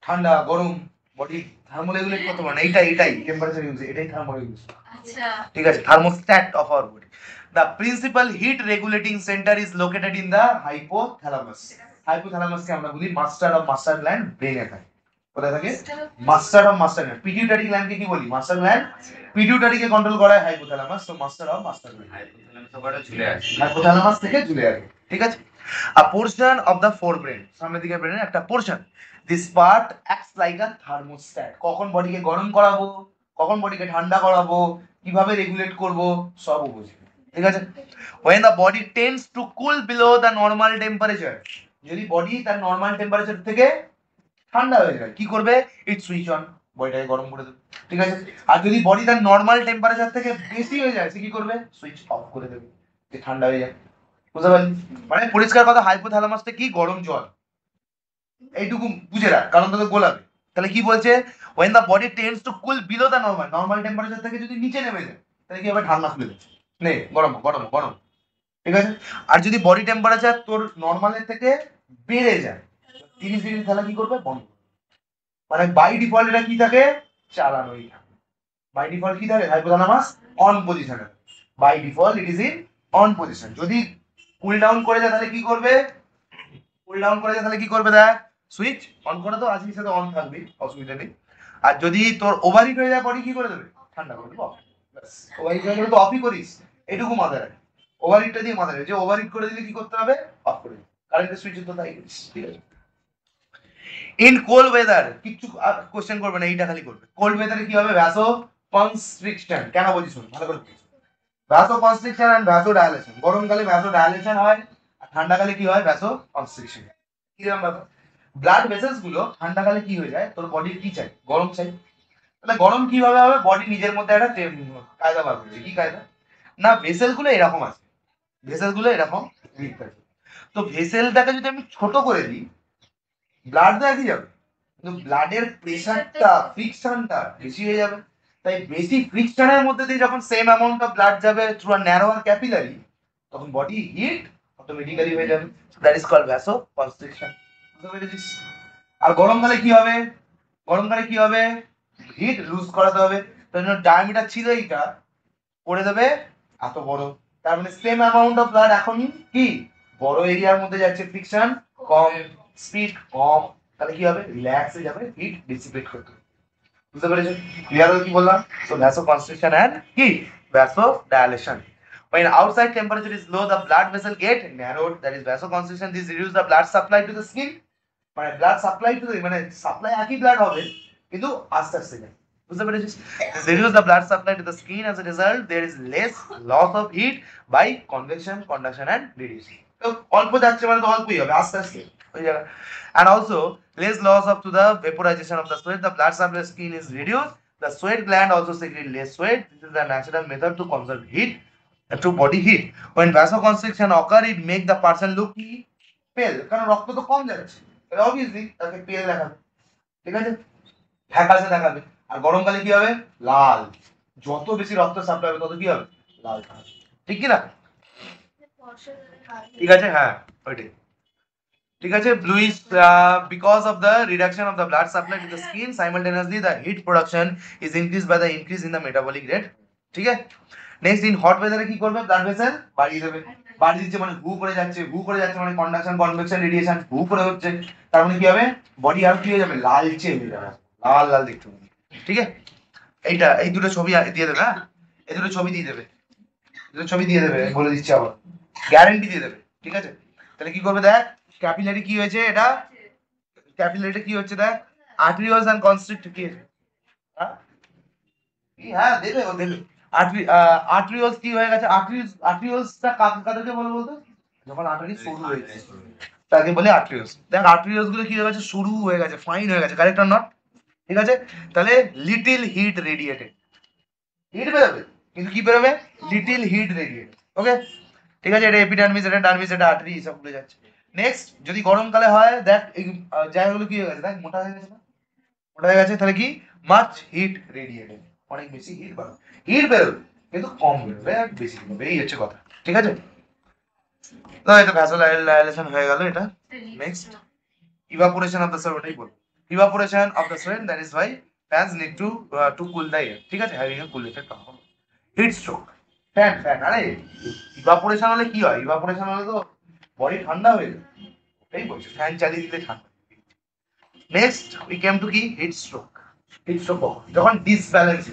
A: ঠান্ডা গরম বডি থার্মোরেগুলেট করতে পারে, এইটাই টেম্পারেচার ইউজ, এটাই থার্মোরেগুলেশন,
B: আচ্ছা,
A: ঠিক আছে? Thermostat of our body. The principal heat regulating centre is located in the hypothalamus. হাইপোথ্যালামাসকে আমরা বলি মাস্টার অফ মাস্টার গ্ল্যান্ড, ব্রেনে থাকে। কোথায় থাকে? Master of master gland. Pituitary গ্ল্যান্ডকে কি বলি? Master gland. পিটিউটারিকে কন্ট্রোল করা হয় হাইপোথ্যালামাস, তো master of master gland. Hypothalamus থেকে ঝুলে আছে, ঠিক আছে? A portion of the forebrain, সামনের দিকে ব্রেনের একটা portion, this part acts like a thermostat. কখন বডিকে গরম করাবো, কখন বডিকে ঠান্ডা করাবো, কিভাবে রেগুলেট করব, সব বুঝি, ঠিক আছে? when the body tends to cool below the normal temperature, যদি বডি তার নরমাল টেম্পারেচার থেকে ঠান্ডা হয়ে যায়, কি করবে? ইট সুইচ অন, বডিটাকে গরম করে দেবে, ঠিক আছে? আর যদি বডি তার নরমাল টেম্পারেচার থেকে বেশি হয়ে যায়, সে কি করবে? সুইচ অফ করে দেবে, যে ঠান্ডা হয়ে যায়। বুঝতে পারলি? মানে পরিষ্কার কথা, হাইপোথ্যালামাসটা কি? গরম জল, এইটুকু বুঝে রাখ, কারণ তোকে গোলাবে। তাহলে কি বলছে? when the body tends to cool below the normal temperature থেকে যদি নিচে নেমে যায়, তাহলে কি হবে? ঠান্ডা খুলে দেবে, নে গরম গরম গরম, ঠিক আছে? আর যদি বডি টেম্পারেচার তোর নরমালের থেকে বেড়ে যায় 30 ডিগ্রি, তাহলে কি করবে? বন্ধ। মানে বাই ডিফল্ট এটা কি থাকে? চালানোই থাকে। বাই ডিফল্ট কি থাকে? হাইপোথ্যালামাস অন পজিশনে, by default it is in on position. যদি কুল ডাউন করে যায় তাহলে কি করবে? কুল ডাউন করে যায় তাহলে কি করবে দেখ, সুইচ অন করে তো আজকের সাথে অন থাকবে, অসুবিধা নেই। আর যদি তোর ওভারহিট হয়ে যায় বডি কি করে দেবে, ঠান্ডা করে দেবো। ওভারহিট হয়ে গেলে তো অফই করিস, এটুকু মাথায় রাখ। ওভারহিটটা দিয়ে মাথায় রাখ, যে ওভারহিট করে দিলে কি করতে হবে, অফ করে দিবি। কারেন্টের সুইচ তো তাই করিস, ঠিক আছে। ইন কোল্ড ওয়েদার কিছু কোশ্চেন করবে না, এইটা খালি করবে। কোল্ড ওয়েদারে কি হবে, ভ্যাসো কনস্ট্রিকশন, কেন বলছি শুনুন ভালো করে। ভ্যাসো কনস্ট্রিকশন এন্ড ভ্যাসো ডায়ালেশন, গরমকালে ভ্যাসো ডায়ালেশন হয় আর ঠান্ডাকালে কি হয়, ভ্যাসো কনস্ট্রিকশন। কিরকম ব্যাপার, ব্লাড ভেসেলস গুলো ঠান্ডাকালে কি হয়ে যায়, তোর বডির কি চাই, গরম চাই। তাহলে গরম কিভাবে হবে, বডি নিজের মধ্যে একটা কায়দা বার করছে, কি কায়দা না, ভেসেল গুলো এরকম আছে, ভেসেল গুলো এরকম লিখতে আছে। তো ভেসেলটাকে যদি আমি ছোট করে দিই, ব্লাড তো একই যাবে, কিন্তু ব্লাডের প্রেসারটা ফ্রিকশনটা বেশি হয়ে যাবে। তাই বেশি ফ্রিকশনের মধ্যে দিয়ে যখন সেম অ্যামাউন্ট অফ ব্লাড যাবে থ্রু আ ন্যারোয়ার ক্যাপিলারি, তখন বডি হিট অটোমেটিক্যালি হয়ে যাবে। That is called vasoconstriction. বুঝতে পেরেছিস? আর গরমকালে কি হবে, গরমকালে কি হবে, হিট লুজ করাতে হবে। তার জন্য ডায়ামিটার ছিল এইটা, করে দেবে এত বড়। তার মানে সেম অ্যামাউন্ট অফ ব্লাড এখন কি বড় এরিয়ার মধ্যে যাচ্ছে, ফ্রিকশন কম, স্পিড কম, তাহলে কি হবে, রিল্যাক্স হয়ে যাবে, হিট ডিসিপেট করতে। বুঝতে পেরেছো ক্লিয়ার হলো কি বললাম? So vasoconstriction and কি vasodilation. When outside temperature is low, the blood vessel get narrowed, that is vasoconstriction. This reduce the blood supply to the skin. মানে blood supply to the মানে supply একই blood হবে কিন্তু আস্তে আস্তে যায়। বুঝতে পেরেছিস? This reduce the blood supply to the skin, as a result there is less loss of heat by convection, conduction and radiation. তো অল্প যাচ্ছে মানে তো অল্পই হবে, আস্তে আস্তে ওই জায়গা। And also less loss of to the vaporization of the sweat, the blood supply to skin is reduced, the sweat gland also secrete less sweat. This is the natural method to conserve heat, to body heat. When vasoconstriction occur, it make the person look pale, কারণ রক্ত তো কম যাচ্ছে, তাহলে obviously তাকে পেল দেখাবে, ঠিক আছে, ফ্যাকাশে দেখাবে। আর গরমকালে কি হবে, লাল, যত বেশি রক্ত সাপ্লাই হবে তত কি হবে, লাল থাকবে, ঠিক কি না? ঠিক আছে, হ্যাঁ ওইটাই ঠিক আছে। Bluish because of the reduction of the blood supply to the skin, simultaneously the heat production is increased by the increase in the metabolic rate, ঠিক আছে। নেক্সট, ইন হট ওয়েদারে কি করবে, ব্লাড ভেসেল বাড়িয়ে দেবে, বাড়িয়ে দিচ্ছে মানে হু করে যাচ্ছে, হু করে যাচ্ছে মানে কন্ডাকশন কনভেকশন রেডিয়েশন হু করে হচ্ছে, তার মানে কি হবে, বডি আর কি হয়ে যাবে, লালচে হয়ে যাবে, লাল লাল দেখতে হবে, ঠিক আছে। এইটা এই দুটো ছবি দিয়ে দেবে, হ্যাঁ এই দুটো ছবি দিয়ে দেবে, দুটো ছবি দিয়ে দেবে, বলে দিচ্ছি আবার, গ্যারান্টি দিয়ে দেবে, ঠিক আছে। তাহলে কি করবে দেখ, ক্যাপিলারি কি হয়েছে, এটা ক্যাপিলারিটা কি হচ্ছে দেখ, আর্টেরিওলস এন্ড কনস্ট্রিক্ট কি, হ্যাঁ হ্যাঁ দেবে, ও দেবে। আর্টেরিওলস কি হয়ে গেছে, আর্টেরিওলসটা কাদেরকে বলে বলতো, যখন আর্টারি শুরু হয়েছে তাকে বলে আর্টেরিওলস। দেখ আর্টেরিওলস গুলো কি হয়ে গেছে, শুরু হয়ে গেছে, ফাইন হয়ে গেছে, কারেক্ট অর নট, ঠিক আছে। তাহলে লিটিল হিট রেডিয়েটেড, হিট বেরোবে কিন্তু কি বেরোবে, লিটিল হিট রেডিয়েটেড, ওকে ঠিক আছে। এটা এপিডার্মিস, এটা ডার্মিস, এটা আর্টারি, সব ভুলে যাচ্ছে। নেক্সট, যদি গরমকালে হয় দেখ এই জায়গাগুলো কি হয়ে গেছে, দেখ মোটা হয়ে গেছে না, মোটা হয়ে গেছে, তাহলে কি মাচ হিট রেডিয়েটেড, অনেক বেশি হিট বেরোবে, হিট বেরোবে কিন্তু কম বেরোবে আর বেশি বেরোবে, এই হচ্ছে কথা, ঠিক আছে। তো এটা ভ্যাসোডাইলেশন হয়ে গেল এটা। Next, evaporation of the sweat, ওটাই বলবো, evaporation of the sweat, that is Y fans need to cool the air, ঠিক আছে, having a cool effect on heat stroke. Fan fan আরে ইভাপোরেশন হলে কি হয়, ইভাপোরেশন হলে তো বডি ঠান্ডা হয়ে যায়, এই বলছি ফ্যান চালিয়ে দিলে ঠান্ডা। নেক্সট উই কেম টু কি, হিট স্ট্রোক। হিট স্ট্রোক যখন ডিসব্যালেন্স,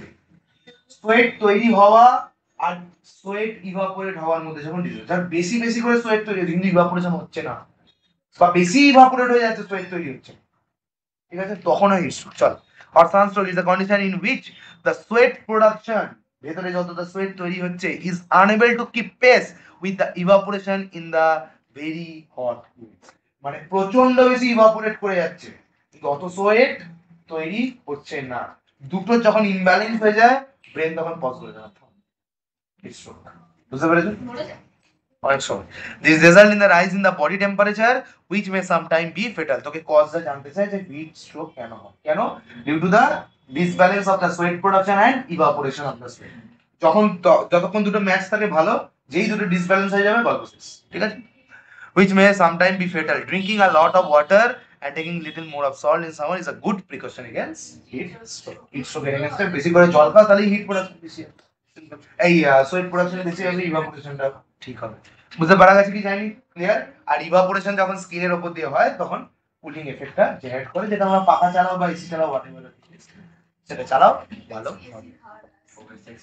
A: সোয়েট তৈরি হওয়া আর সোয়েট ইভাপোরেট হওয়ার মধ্যে যখন ডিফারেন্স, যার বেশি বেশি করে সোয়েট তৈরি হচ্ছে কিন্তু ইভাপোরেশন হচ্ছে না, বা বেশি ইভাপোরেট হয়ে যাচ্ছে সোয়েট তৈরি হচ্ছে, ঠিক আছে, তখন হিট স্ট্রোক। চল, hot sunstroke is the condition in which the sweat production, ভেতরে যতটা সোয়েট তৈরি হচ্ছে, is unable to keep pace with the evaporation in the very hot fluids, মানে প্রচন্ড বেশি ইভাপোরেট করে যাচ্ছে কিন্তু অত সোয়েট তৈরি হচ্ছে না, দুটো যখন ইমব্যালেন্স হয়ে যায় ব্রেন তখন পজ করে দেয়, বুঝতে পেরেছো? অনেক সময় this result in the rise in the body temperature which may sometime be fatal. তোকে কজটা জানতে চাই যে হিট স্ট্রোক কেন হয়, কেন, due to the disbalance of the sweat production and evaporation of the sweat. যখন যতক্ষণ দুটো ম্যাচ থাকে ভালো, যেই দুটো ডিসব্যালেন্স হয়ে যাবে গল্প শেষ, ঠিক আছে। Which may sometimes be fatal. Drinking a lot of water and taking little more of salt in summer is a good precaution against heat stroke. Heat stroke against বেশি করে জল খাও তাহলে হিট প্রোডাকশন বেশি হবে, এই সোয়েট প্রোডাকশন বেশি হবে, ইভাপোরেশনটা ঠিক হবে, বুঝতে পারা গেছে কি জানি? ক্লিয়ার? আর ইভাপোরেশন যখন স্কিনের উপর দিয়ে হয় তখন কুলিং এফেক্টটা জেনারেট করে, যেটা আমরা পাখা চালাও বা এসি চালাও হোয়াটএভার সেটা চালাও ভালো হবে।